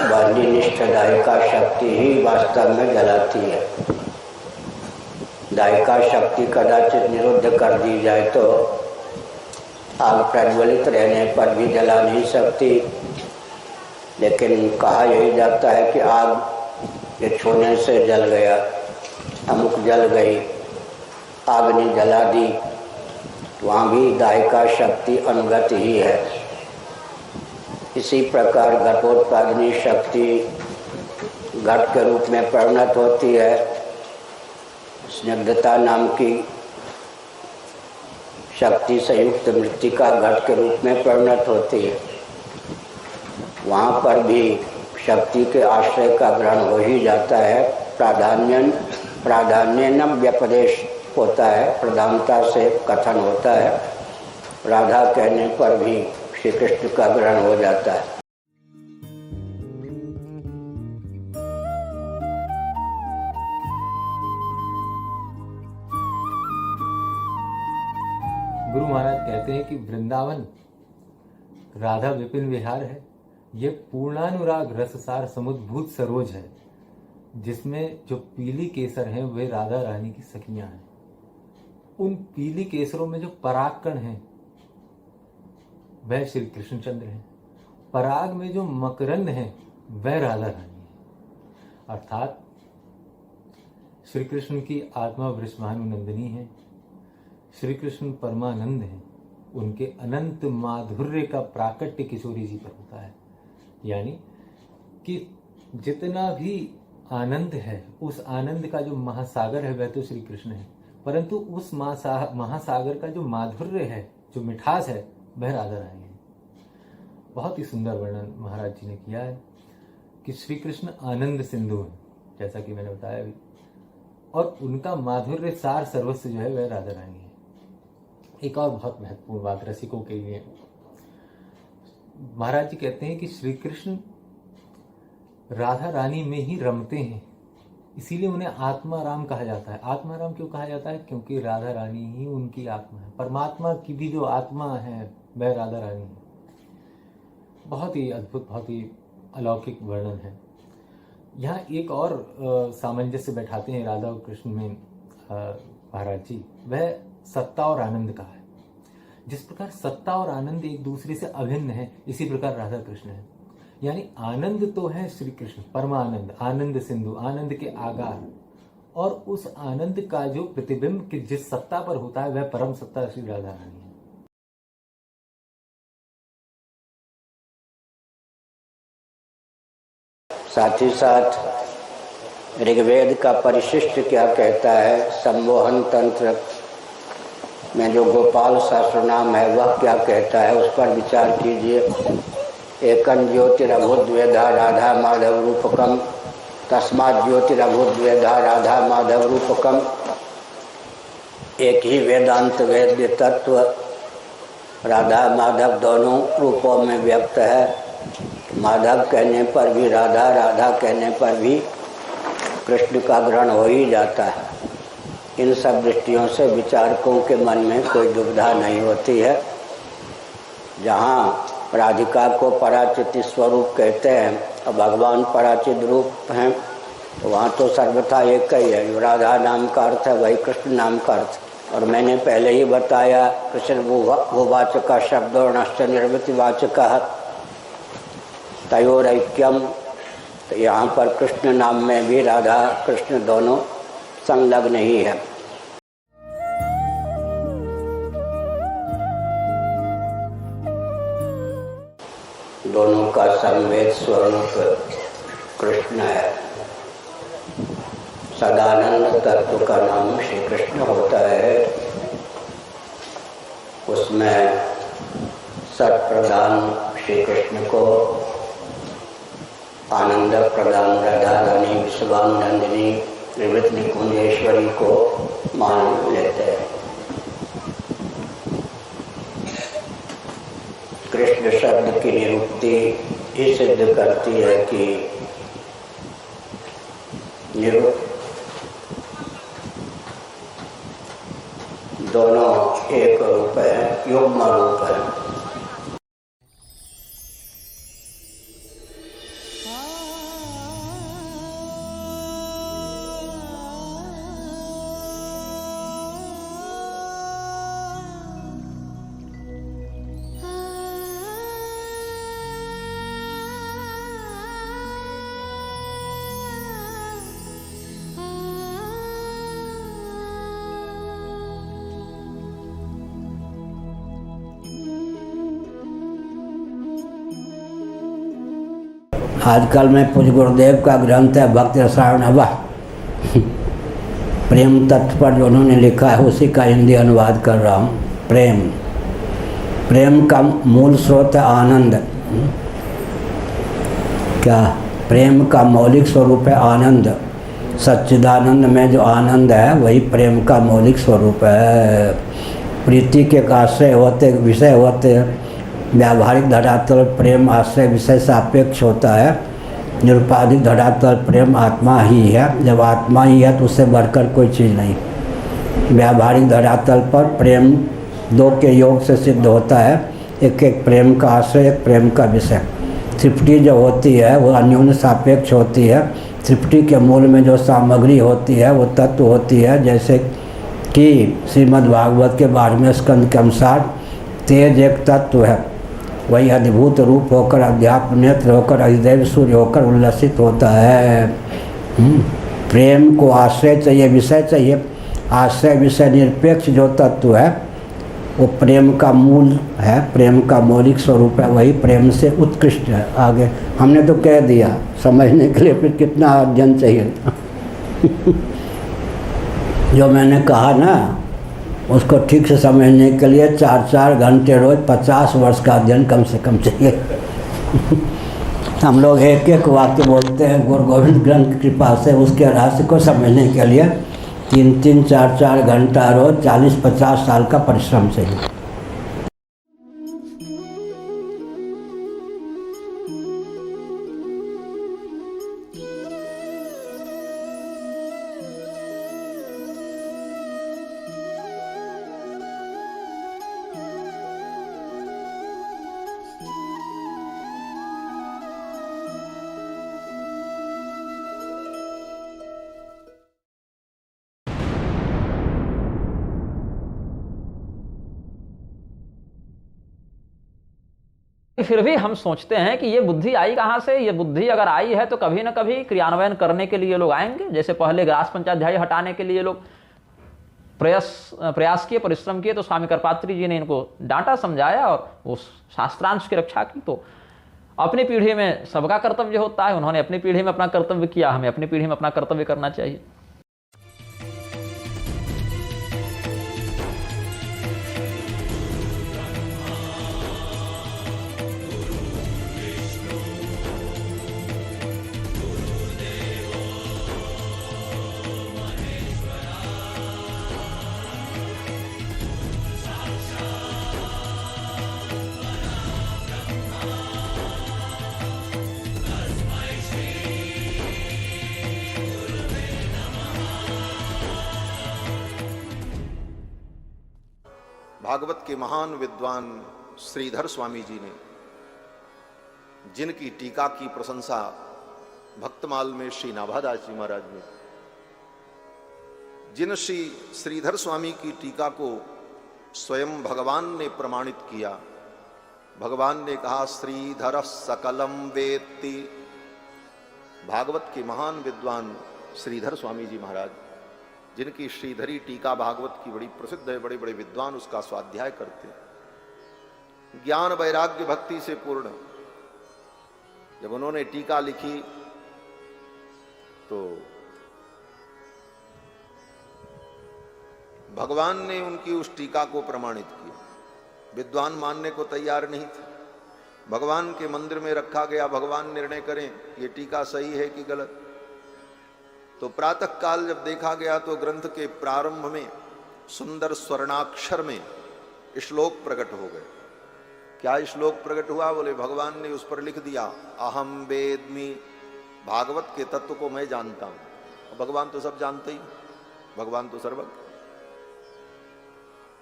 Speaker 1: वन्यनिष्ठ दायिका शक्ति ही वास्तव में जलाती है। दायिका शक्ति कदाचित निरुद्ध कर दी जाए तो आग प्रज्वलित रहने पर भी जला नहीं सकती, लेकिन कहा यही जाता है कि आग ये छूने से जल गया, अमुक जल गई, आग ने जला दी। वहाँ भी दायिका शक्ति अनुगत ही है। इसी प्रकार घटोत्पादनी शक्ति घट के रूप में परिणत होती है। स्निग्धता नाम की शक्ति संयुक्त मृत्तिका घट के रूप में परिणत होती है। वहाँ पर भी शक्ति के आश्रय का ग्रहण हो ही जाता है। प्राधान्य व्यपदेश होता है, प्रधानता से कथन होता है। राधा कहने पर भी श्री कृष्ण का ग्रहण हो जाता है।
Speaker 7: गुरु महाराज कहते हैं कि वृंदावन राधा विपिन विहार है। ये पूर्णानुराग रससार समुद्भूत सरोज है, जिसमें जो पीली केसर हैं वे राधा रानी की सखियां हैं। उन पीली केसरों में जो परागकण हैं वह श्री कृष्णचंद्र हैं। पराग में जो मकरंद हैं वह राधा रानी है। अर्थात श्री कृष्ण की आत्मा वृषभानुनंदिनी है। श्री कृष्ण परमानंद हैं। उनके अनंत माधुर्य का प्राकट्य किशोरी जी पर होता है। यानी कि जितना भी आनंद है, उस आनंद का जो महासागर है वह तो श्री कृष्ण है, परंतु उस महासागर का जो माधुर्य है, जो मिठास है, वह राधा रानी है। बहुत ही सुंदर वर्णन महाराज जी ने किया है कि श्री कृष्ण आनंद सिंधु है, जैसा कि मैंने बताया अभी, और उनका माधुर्य सार सर्वस्व जो है वह राधा रानी है। एक और बहुत महत्वपूर्ण बात रसिकों के लिए, महाराज जी कहते हैं कि श्री कृष्ण राधा रानी में ही रमते हैं, इसीलिए उन्हें आत्माराम कहा जाता है। आत्माराम क्यों कहा जाता है? क्योंकि राधा रानी ही उनकी आत्मा है। परमात्मा की भी जो आत्मा है वह राधा रानी है। बहुत ही अद्भुत, बहुत ही अलौकिक वर्णन है। यहाँ एक और सामंजस्य बैठाते हैं राधा और कृष्ण में महाराज जी, वह सत्ता और आनंद का है। जिस प्रकार सत्ता और आनंद एक दूसरे से अभिन्न है, इसी प्रकार राधा कृष्ण है। यानी आनंद तो है श्री कृष्ण, परमानंद, आनंद सिंधु, आनंद के आगार, और उस आनंद का जो प्रतिबिंब कि जिस सत्ता पर होता है वह परम सत्ता श्री राधा रानी है।
Speaker 1: साथ ही साथ ऋग्वेद का परिशिष्ट क्या कहता है, सम्मोहन तंत्र में जो गोपाल सहस्र नाम है वह क्या कहता है, उस पर विचार कीजिए। एकं ज्योतिरभुद्वेधा राधा माधव रूपकम, तस्मात् ज्योतिरभुद्वेधा राधा माधव रूपकम। एक ही वेदांत वेद्य तत्व राधा माधव दोनों रूपों में व्यक्त है। माधव कहने पर भी राधा, राधा कहने पर भी कृष्ण का ग्रहण हो ही जाता है। इन सब दृष्टियों से विचारकों के मन में कोई दुविधा नहीं होती है। जहाँ राधिका को पराचित स्वरूप कहते हैं और भगवान पराचित रूप हैं, तो वहाँ तो सर्वथा एक ही है। राधा नाम का अर्थ है वही कृष्ण नाम का अर्थ। और मैंने पहले ही बताया, कृष्ण भूवाचक शब्दों नश्च निर्वृत्ति वाचक। तयोरैक्यम, तो यहाँ पर कृष्ण नाम में भी राधा कृष्ण दोनों संलग्न ही है। दोनों का संवेद स्वरूप कृष्ण है। सदानंद तत्व का नाम श्री कृष्ण होता है। उसमें सत प्रदान श्री कृष्ण को, आनंद प्रदान राधा रानी विश्वानंदिनी विविध निकुंजेश्वरी को मान लेते हैं। कृष्ण शब्द की निरुक्ति ये सिद्ध करती है कि दोनों एक रूप है, युग्म रूप है। आजकल में पूज्य गुरुदेव का ग्रंथ है भक्ति रसायनवा, प्रेम तत्व पर जो उन्होंने लिखा है उसी का हिंदी अनुवाद कर रहा हूँ। प्रेम का मूल स्रोत है आनंद। क्या? प्रेम का मौलिक स्वरूप है आनंद। सच्चिदानंद में जो आनंद है वही प्रेम का मौलिक स्वरूप है। प्रीति के आश्रय होते, विषय होते, व्यावहारिक धरातल प्रेम आश्रय विषय सापेक्ष होता है। निरुपाधिक धरातल प्रेम आत्मा ही है। जब आत्मा ही है तो उससे बढ़कर कोई चीज़ नहीं। व्यावहारिक धरातल पर प्रेम दो के योग से सिद्ध होता है, एक एक प्रेम का आश्रय, एक प्रेम का विषय। त्रिपुटी जो होती है वो अन्योन्य सापेक्ष होती है। त्रिपुटी के मूल में जो सामग्री होती है वो तत्व होती है। जैसे कि श्रीमद् भागवत के 12वें स्कंद के अनुसार तेज एक तत्व है, वही अद्भुत रूप होकर अध्यात्म नेत्र होकर अधिदेव सूर्य होकर उल्लसित होता है। प्रेम को आश्रय चाहिए, विषय चाहिए। आश्रय विषय निरपेक्ष जो तत्व है वो प्रेम का मूल है, प्रेम का मौलिक स्वरूप है, वही प्रेम से उत्कृष्ट है। आगे हमने तो कह दिया, समझने के लिए फिर कितना अध्ययन चाहिए। जो मैंने कहा ना उसको ठीक से समझने के लिए 4-4 घंटे रोज 50 वर्ष का अध्ययन कम से कम चाहिए। हम लोग एक एक वाक्य बोलते हैं गुरु गोविंद ग्रंथ की कृपा से, उसके रहस्य को समझने के लिए 3-3, 4-4 घंटा रोज 40-50 साल का परिश्रम चाहिए।
Speaker 9: फिर भी हम सोचते हैं कि ये बुद्धि आई कहाँ से। ये बुद्धि अगर आई है तो कभी ना कभी क्रियान्वयन करने के लिए लोग आएंगे। जैसे पहले ग्रास पंचाध्याय हटाने के लिए लोग प्रयास किए, परिश्रम किए, तो स्वामी कृपात्री जी ने इनको डांटा, समझाया और वो शास्त्रांश की रक्षा की। तो अपनी पीढ़ी में सबका कर्तव्य होता है, उन्होंने अपनी पीढ़ी में अपना कर्तव्य किया, हमें अपनी पीढ़ी में अपना कर्तव्य करना चाहिए।
Speaker 10: भागवत के महान विद्वान श्रीधर स्वामी जी ने जिनकी टीका की प्रशंसा भक्तमाल में श्री नाभादास जी महाराज ने, जिन श्री श्रीधर स्वामी की टीका को स्वयं भगवान ने प्रमाणित किया, भगवान ने कहा श्रीधर सकलम वेत्ति। भागवत के महान विद्वान श्रीधर स्वामी जी महाराज, जिनकी श्रीधरी टीका भागवत की बड़ी प्रसिद्ध है, बड़े बड़े विद्वान उसका स्वाध्याय करते हैं, ज्ञान वैराग्य भक्ति से पूर्ण। जब उन्होंने टीका लिखी तो भगवान ने उनकी उस टीका को प्रमाणित किया। विद्वान मानने को तैयार नहीं थे। भगवान के मंदिर में रखा गया, भगवान निर्णय करें ये टीका सही है कि गलत। तो प्रातः काल जब देखा गया तो ग्रंथ के प्रारंभ में सुंदर स्वर्णाक्षर में श्लोक प्रकट हो गए। क्या श्लोक प्रकट हुआ? बोले भगवान ने उस पर लिख दिया, अहम वेद्मि, भागवत के तत्व को मैं जानता हूं। भगवान तो सब जानते ही, भगवान तो सर्वज्ञ।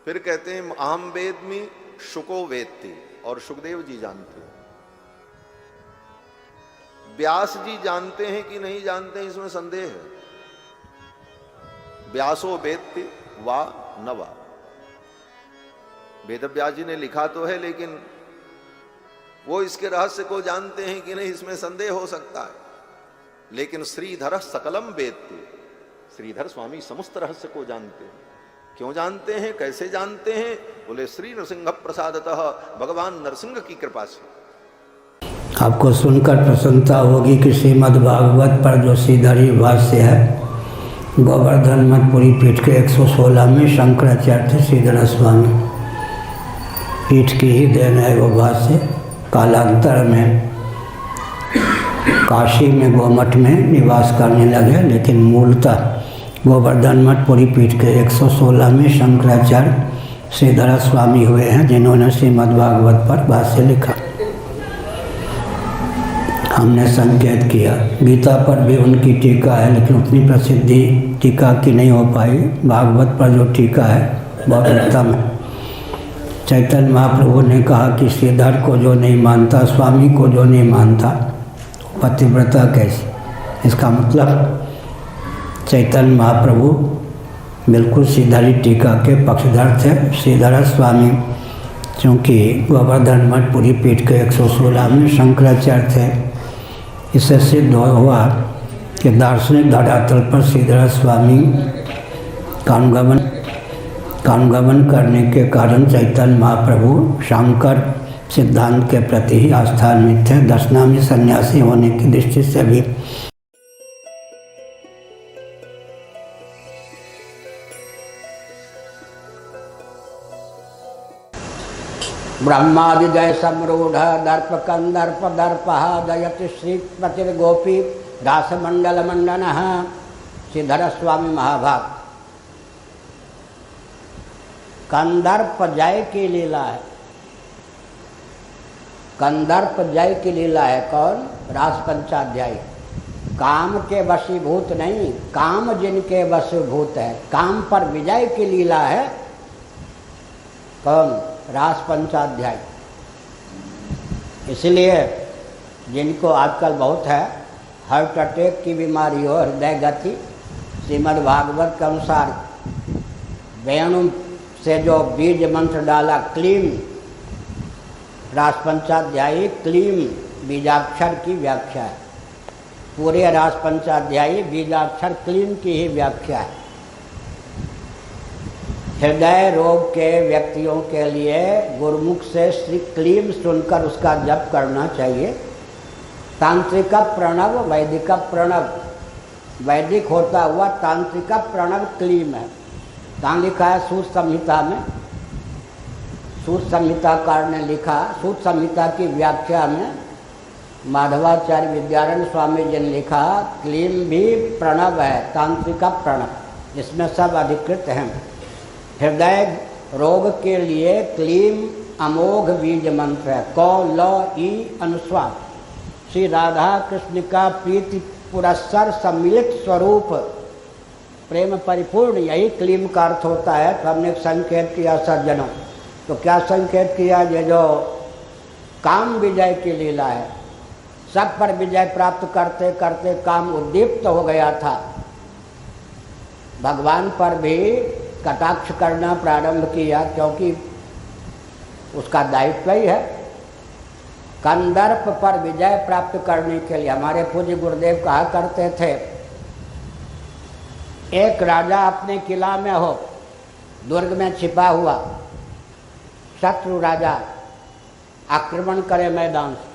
Speaker 10: फिर कहते हैं अहम वेद्मि शुको वेत्ति, और सुखदेव जी जानते हैं। व्यास जी जानते हैं कि नहीं जानते हैं इसमें संदेह है। व्यासो वेत्ति वा न वा, वेद व्यास जी ने लिखा तो है, लेकिन वो इसके रहस्य को जानते हैं कि नहीं इसमें संदेह हो सकता है। लेकिन श्रीधर सकलम वेत्ति, श्रीधर स्वामी समस्त रहस्य को जानते हैं। क्यों जानते हैं, कैसे जानते हैं? बोले श्री नरसिंह प्रसादतः, भगवान नरसिंह की कृपा से।
Speaker 1: आपको सुनकर प्रसन्नता होगी कि श्रीमद् भागवत पर जो श्रीधरी भाष्य है, गोवर्धन मठपुरी पीठ के 116 में शंकराचार्य थे श्रीधर स्वामी, पीठ की ही देन है वो भाष्य। कालांतर में काशी में गोमठ में निवास करने लगे, लेकिन मूलतः गोवर्धन मठपुरी पीठ के 116 में शंकराचार्य श्रीधर स्वामी हुए हैं, जिन्होंने श्रीमद् भागवत पर भाष्य लिखा। हमने संकेत किया, गीता पर भी उनकी टीका है, लेकिन उतनी प्रसिद्धि टीका की नहीं हो पाई। भागवत पर जो टीका है बहुत उत्तम है। चैतन्य महाप्रभु ने कहा कि श्रीधर को जो नहीं मानता, स्वामी को जो नहीं मानता, पतिव्रता कैसी। इसका मतलब चैतन्य महाप्रभु बिल्कुल श्रीधरी टीका के पक्षधर थे। श्रीधर स्वामी चूँकि गोवर्धन मठपुरी पीठ के 116 में शंकराचार्य थे, इससे सिद्ध हुआ कि दार्शनिक धरातल पर श्रीधर स्वामी कानुगमन करने के कारण चैतन्य महाप्रभु शंकर सिद्धांत के प्रति ही आस्थान्वित थे। दशनामी सन्यासी होने की दृष्टि से भी ब्रह्मादिजय समरूढ़ दर्प कंदर्प दर्पः जयति श्रीपतिर्गोपी दास मंडल मंडनः। श्रीधर स्वामी महाभाग कंदर्प जय की लीला है। कंदर्प जय की लीला है। कौन? रास पंचाध्यायी। काम के वशीभूत नहीं, काम जिनके वशीभूत है, काम पर विजय की लीला है। कौन? रास पंचाध्याय। इसलिए जिनको आजकल बहुत है हार्ट अटैक की बीमारी हो, हृदय गति, श्रीमद् भागवत के अनुसार वेणु से जो बीज मंत्र डाला क्लीम, रास पंचाध्यायी क्लीम बीजाक्षर की व्याख्या है। पूरे रास पंचाध्यायी बीजाक्षर क्लीम की ही व्याख्या है। हृदय रोग के व्यक्तियों के लिए गुरुमुख से श्री क्लीम सुनकर उसका जप करना चाहिए। तांत्रिक प्रणव, वैदिक प्रणव, वैदिक होता हुआ तांत्रिक प्रणव क्लीम है। कहाँ लिखा है? सूत्र संहिता में। सूत्र संहिताकार ने लिखा, सूत्र संहिता की व्याख्या में माधवाचार्य विद्यारण्य स्वामी जी ने लिखा, क्लीम भी प्रणव है, तांत्रिक प्रणव, इसमें सब अधिकृत हैं। हृदय रोग के लिए क्लीम अमोघ बीज मंत्र है। कौ ल ई अनुस्वार, श्री राधा कृष्ण का प्रीति पुरस्सर सम्मिलित स्वरूप प्रेम परिपूर्ण, यही क्लीम का अर्थ होता है। तो हमने संकेत किया सज्जनों, तो क्या संकेत किया? ये जो काम विजय की लीला है, सब पर विजय प्राप्त करते करते काम उद्दीप्त हो गया था। भगवान पर भी कटाक्ष करना प्रारंभ किया, क्योंकि उसका दायित्व ही है। कंदर्प पर विजय प्राप्त करने के लिए हमारे पूज्य गुरुदेव कहा करते थे, एक राजा अपने किला में हो, दुर्ग में छिपा हुआ, शत्रु राजा आक्रमण करे मैदान से,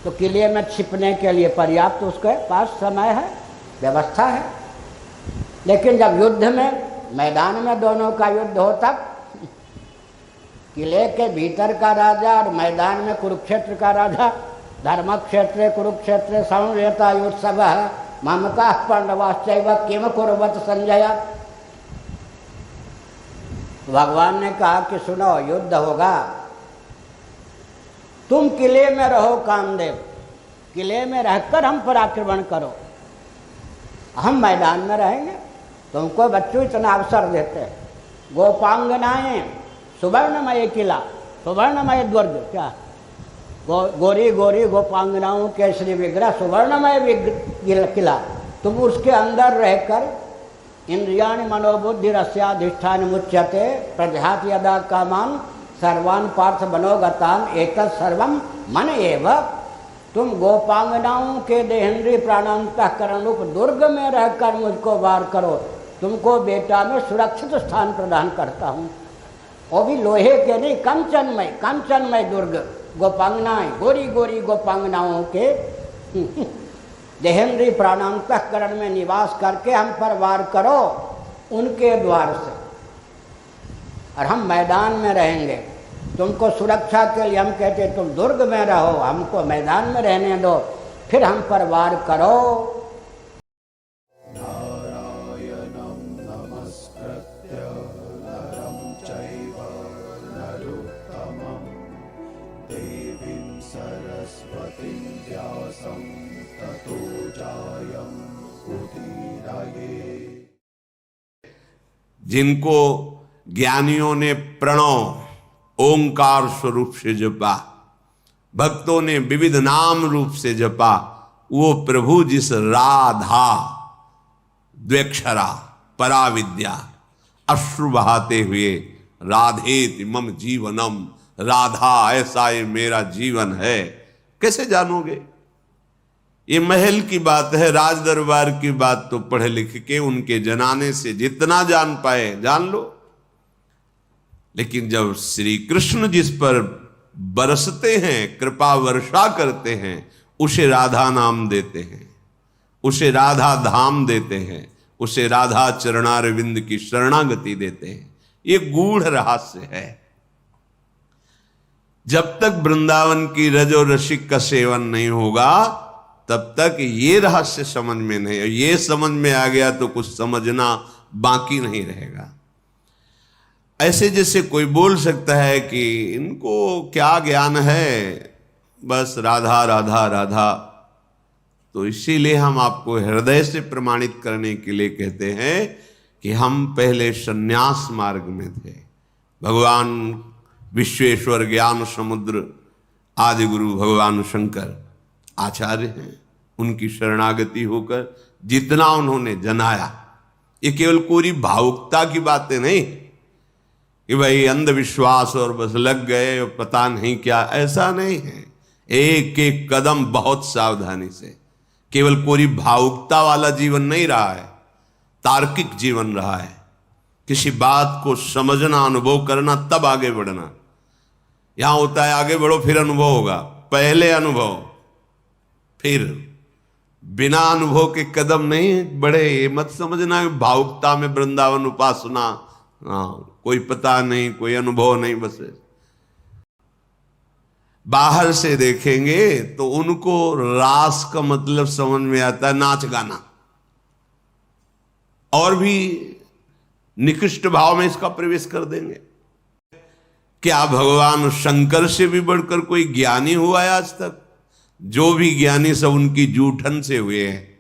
Speaker 1: तो किले में छिपने के लिए पर्याप्त उसके पास समय है, व्यवस्था है। लेकिन जब युद्ध में, मैदान में दोनों का युद्ध हो, तब किले के भीतर का राजा और मैदान में कुरुक्षेत्र का राजा, धर्म क्षेत्र कुरुक्षेत्र संवेतायुत्सव ममता पांडवाश्चैव किम कुर्वत संजय। भगवान ने कहा कि सुनो, युद्ध होगा, तुम किले में रहो कामदेव, किले में रहकर हम पर आक्रमण करो, हम मैदान में रहेंगे। तुमको बच्चों इतना अवसर देते हैं। गोपांगनाएं, सुवर्णमय किला, सुवर्णमय दुर्ग, क्या गोरी गोरी गोपांगनाओं के श्री विग्रह, सुवर्णमय किला, तुम उसके अंदर रहकर इंद्रियाणि मनोबुद्धि रस्याधिष्ठान मुच्यते प्रजहात यदा कामान सर्वान पार्थ मनोगतान एतत् सर्वम मन एव। तुम गोपांगनाओं के देहेंद्रीय प्राणांतःकरण रूप दुर्ग में रहकर मुझको वार करो, तुमको बेटा में सुरक्षित स्थान प्रदान करता हूँ। वो भी लोहे के नहीं, कंचनमय, कंचनमय दुर्ग, गोपांगनाएं, गोरी गोरी गोपांगनाओं के देहेंद्रीय प्राणांतःकरण में निवास करके हम पर वार करो उनके द्वार से, और हम मैदान में रहेंगे। तुमको सुरक्षा के लिए हम कहते तुम दुर्ग में रहो, हमको मैदान में रहने दो, फिर हम पर वार करो।
Speaker 11: नारायणं नमस्कृत्य नरं चैव नरोत्तमं देवीं सरस्वतीं व्यासं ततो जयमुदीरये।
Speaker 2: जिनको ज्ञानियों ने प्रणव ओंकार स्वरूप से जपा, भक्तों ने विविध नाम रूप से जपा, वो प्रभु जिस राधा द्वेक्षरा पराविद्या अश्रु बहाते हुए राधेति मम जीवनम, राधा ऐसा ये मेरा जीवन है, कैसे जानोगे? ये महल की बात है, राज दरबार की बात तो पढ़े लिख के उनके जनाने से जितना जान पाए जान लो। लेकिन जब श्री कृष्ण जिस पर बरसते हैं, कृपा वर्षा करते हैं, उसे राधा नाम देते हैं, उसे राधा धाम देते हैं, उसे राधा चरणारविंद की शरणागति देते हैं। ये गूढ़ रहस्य है। जब तक वृंदावन की रज और रसिक का सेवन नहीं होगा तब तक ये रहस्य समझ में नहीं, ये समझ में आ गया तो कुछ समझना बाकी नहीं रहेगा। ऐसे जैसे कोई बोल सकता है कि इनको क्या ज्ञान है, बस राधा राधा राधा। तो इसीलिए हम आपको हृदय से प्रमाणित करने के लिए कहते हैं कि हम पहले संन्यास मार्ग में थे। भगवान विश्वेश्वर ज्ञान समुद्र आदि गुरु भगवान शंकर आचार्य हैं, उनकी शरणागति होकर जितना उन्होंने जनाया, ये केवल कोरी भावुकता की बातें नहीं कि भाई अंधविश्वास और बस लग गए और पता नहीं क्या, ऐसा नहीं है। एक एक कदम बहुत सावधानी से, केवल कोरी भावुकता वाला जीवन नहीं रहा है, तार्किक जीवन रहा है। किसी बात को समझना, अनुभव करना, तब आगे बढ़ना। यहां होता है आगे बढ़ो फिर अनुभव होगा, पहले अनुभव फिर, बिना अनुभव के कदम नहीं बढ़े। ये मत समझना भावुकता में वृंदावन उपासना, कोई पता नहीं, कोई अनुभव नहीं, बस बाहर से देखेंगे तो उनको रास का मतलब समझ में आता है, नाच गाना, और भी निकृष्ट भाव में इसका प्रवेश कर देंगे। क्या भगवान शंकर से भी बढ़कर कोई ज्ञानी हुआ है आज तक? जो भी ज्ञानी सब उनकी जूठन से हुए हैं।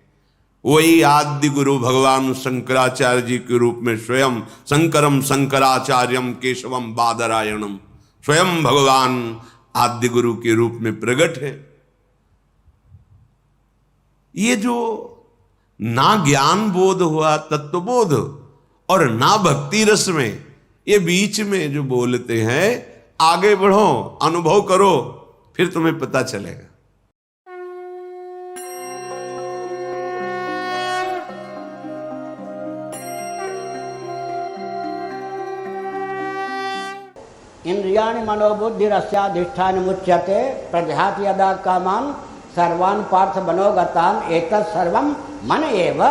Speaker 2: वही आदि गुरु भगवान शंकराचार्य जी के रूप में स्वयं शंकरम शंकराचार्यम केशवम बादरायणम, स्वयं भगवान आदि गुरु के रूप में प्रकट है। ये जो ना ज्ञान बोध हुआ, तत्वबोध, और ना भक्ति रस में, ये बीच में जो बोलते हैं आगे बढ़ो, अनुभव करो, फिर तुम्हें पता चलेगा।
Speaker 1: इंद्रियाणि मनोबुद्धिरस्याधिष्ठान मुच्यते प्रजाति यदा कामान सर्वान पार्थ मनोगतान एतत् सर्वम मन एव।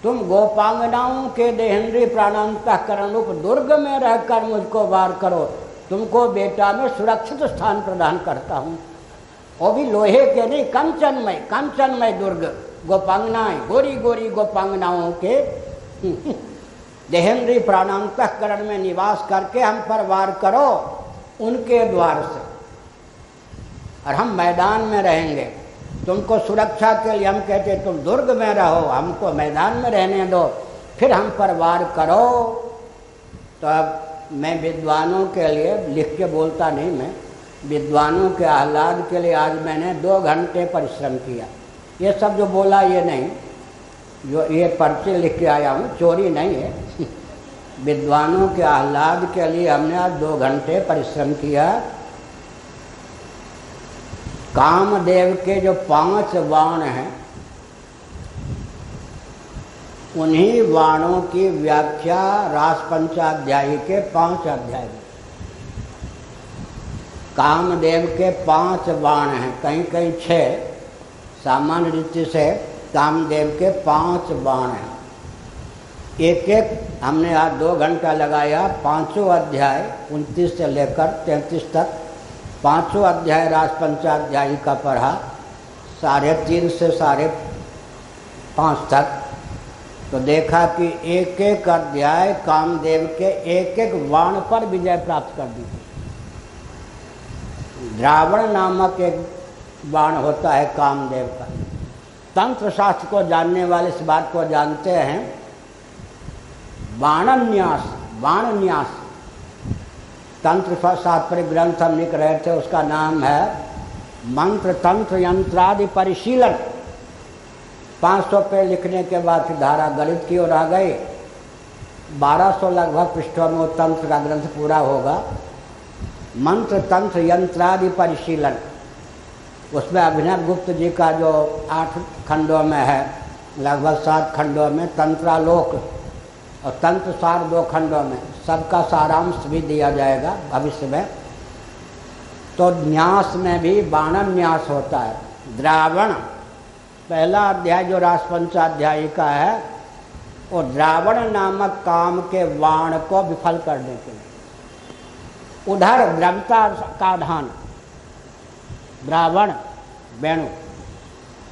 Speaker 1: तुम गोपांगनाओं के देहेंद्रिय प्राणांतःकरण रूप दुर्ग में रहकर मुझको वार करो, तुमको बेटा में सुरक्षित स्थान प्रदान करता हूँ। वो भी लोहे के नहीं, कंचनमय दुर्ग, गोपांगनाएं, गोरी गोरी गोपांगनाओं के देहेंद्रिय प्राणांतःकरण में निवास करके हम पर वार करो उनके द्वार से, और हम मैदान में रहेंगे। तुमको सुरक्षा के लिए हम कहते तुम दुर्ग में रहो, हमको मैदान में रहने दो, फिर हम पर वार करो। तो अब मैं विद्वानों के लिए लिख के बोलता नहीं, मैं विद्वानों के आह्लाद के लिए आज मैंने 2 घंटे परिश्रम किया। ये सब जो बोला ये नहीं, जो ये पर्चे लिख के आया हूँ, चोरी नहीं है। विद्वानों के आह्लाद के लिए हमने आज 2 घंटे परिश्रम किया। कामदेव के जो 5 बाण हैं, उन्हीं बाणों की व्याख्या रासपंचाध्यायी के 5 अध्याय में। कामदेव के 5 बाण हैं, कहीं कहीं 6, सामान्य रीति से कामदेव के 5 बाण हैं। एक एक हमने आज 2 घंटा लगाया। 5 अध्याय 29 से लेकर 33 तक 5 अध्याय रासपंचाध्यायी का पढ़ा, 3:30 से 5:30 तक। तो देखा कि एक एक अध्याय कामदेव के एक एक बाण पर विजय प्राप्त कर दी। द्रावण नामक एक बाण होता है कामदेव का। तंत्र शास्त्र को जानने वाले इस बात को जानते हैं। बाणन्यास, बाण न्यास, तंत्र शास्त्र ग्रंथ हम लिख रहे थे, उसका नाम है मंत्र तंत्र यंत्रादि परिशीलन। 500 पे लिखने के बाद फिर धारा गणित की ओर आ गई। 1200 लगभग पृष्ठों में वो तंत्र का ग्रंथ पूरा होगा। मंत्र तंत्र यंत्रादि परिशीलन, उसमें अभिनव गुप्त जी का जो 8 खंडों में है, लगभग 7 खंडों में तंत्रालोक और तंत्र सार 2 खंडों में, सबका सारांश भी दिया जाएगा भविष्य में। तो न्यास में भी बाणन न्यास होता है। द्रावण पहला अध्याय जो रासपंचाध्यायी का है, वो द्रावण नामक काम के बाण को विफल करने के लिए, उधर द्रवता का धान, द्रावण वेणु,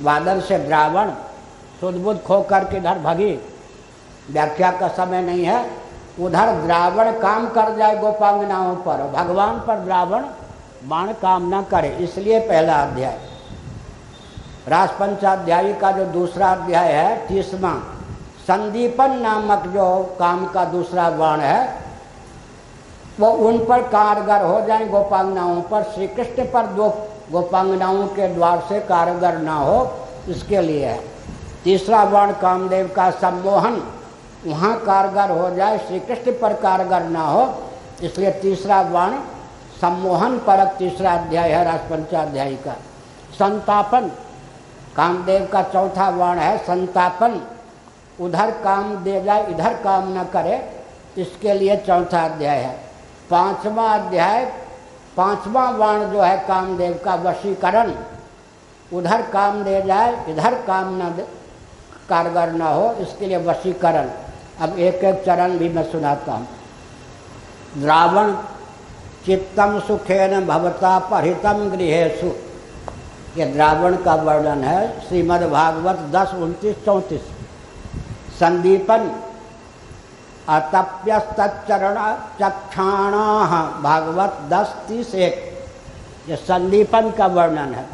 Speaker 1: वादन से द्रावण सुदबुद खो करके इधर भगी, व्याख्या का समय नहीं है। उधर द्रावण काम कर जाए गोपांगनाओं पर, भगवान पर द्रावण बाण काम न करे, इसलिए पहला अध्याय। रासपंचाध्यायी का जो दूसरा अध्याय है 30वां, संदीपन नामक जो काम का दूसरा बाण है, वो उन पर कारगर हो जाए गोपांगनाओं पर, श्री कृष्ण पर दो गोपांगनाओं के द्वार से कारगर ना हो, इसके लिए है। तीसरा बाण कामदेव का सम्मोहन, वहाँ कारगर हो जाए, श्री कृष्ण पर कारगर ना हो, इसलिए तीसरा बाण सम्मोहन परक तीसरा अध्याय है रासपंचाध्यायी का। संतापन कामदेव का चौथा बाण है, संतापन, उधर काम दे जाए इधर काम न करे, इसके लिए चौथा अध्याय है। 5वां अध्याय 5वां बाण जो है कामदेव का वशीकरण, उधर काम दे जाए इधर काम न कारगर न हो, इसके लिए वशीकरण। अब एक एक चरण भी मैं सुनाता हूँ। द्रावण चित्तम सुखेन भवता परिहितम गृहेषु, ये द्रावण का वर्णन है, श्रीमद् भागवत 10, 29, 34। संदीपन अतप्यस्तचरण चक्षाणाः, भागवत 10, 31, ये संदीपन का वर्णन है।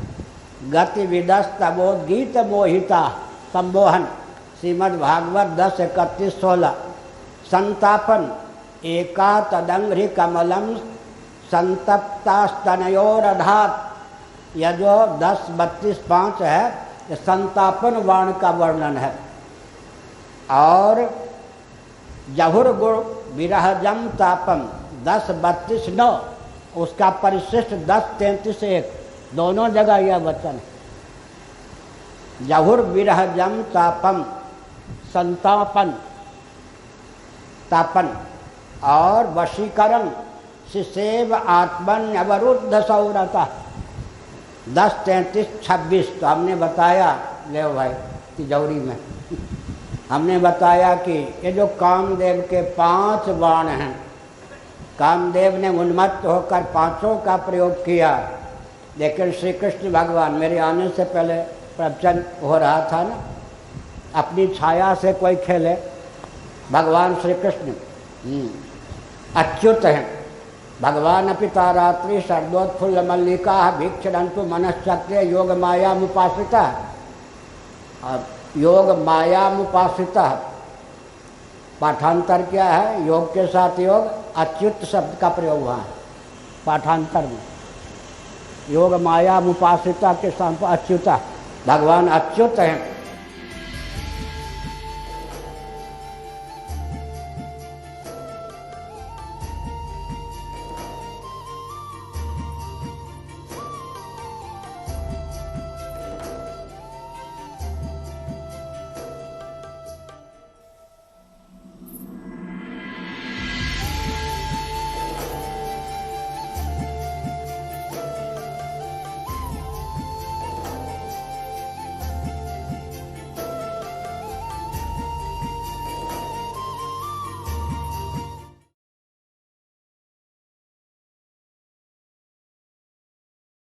Speaker 1: गतिविदस्तमोद्गीत मोहिता, संबोहन, श्रीमद् भागवत 10, 31, 16। संतापन एका तदंघ्रि कमलम संतप्तास्तनयोरधात, यह जो 10, 32, 5 है, ये संतापन बाण का वर्णन है। और जहुर गुण विरहजम तापम 10, 32, 9, उसका परिशिष्ट 10, 33, 1, दोनों जगह यह वचन है। जहुर्विरहजम तापम, संतापन, तापन, और वशीकरण शिशेव आत्मन अवरुद्ध सौरता। 10, 33, 26 तो हमने बताया ले भाई तिजौरी में हमने बताया कि ये जो कामदेव के 5 बाण हैं, कामदेव ने उन्मत्त होकर 5 का प्रयोग किया, लेकिन श्री कृष्ण भगवान, मेरे आने से पहले प्रवचन हो रहा था ना, अपनी छाया से कोई खेले, भगवान श्री कृष्ण अच्युत हैं। भगवान पिता रात्रि शरदोत्फुल्ल मल्लिका भीक्षरंतु मनश्चक्रे योग माया मुपासिता। और योग माया मुपासिता पाठांतर क्या है? योग के साथ योग, अच्युत शब्द का प्रयोग हुआ है पाठांतर में। योग माया मुपासिता के साथ अच्युता, भगवान अच्युत हैं।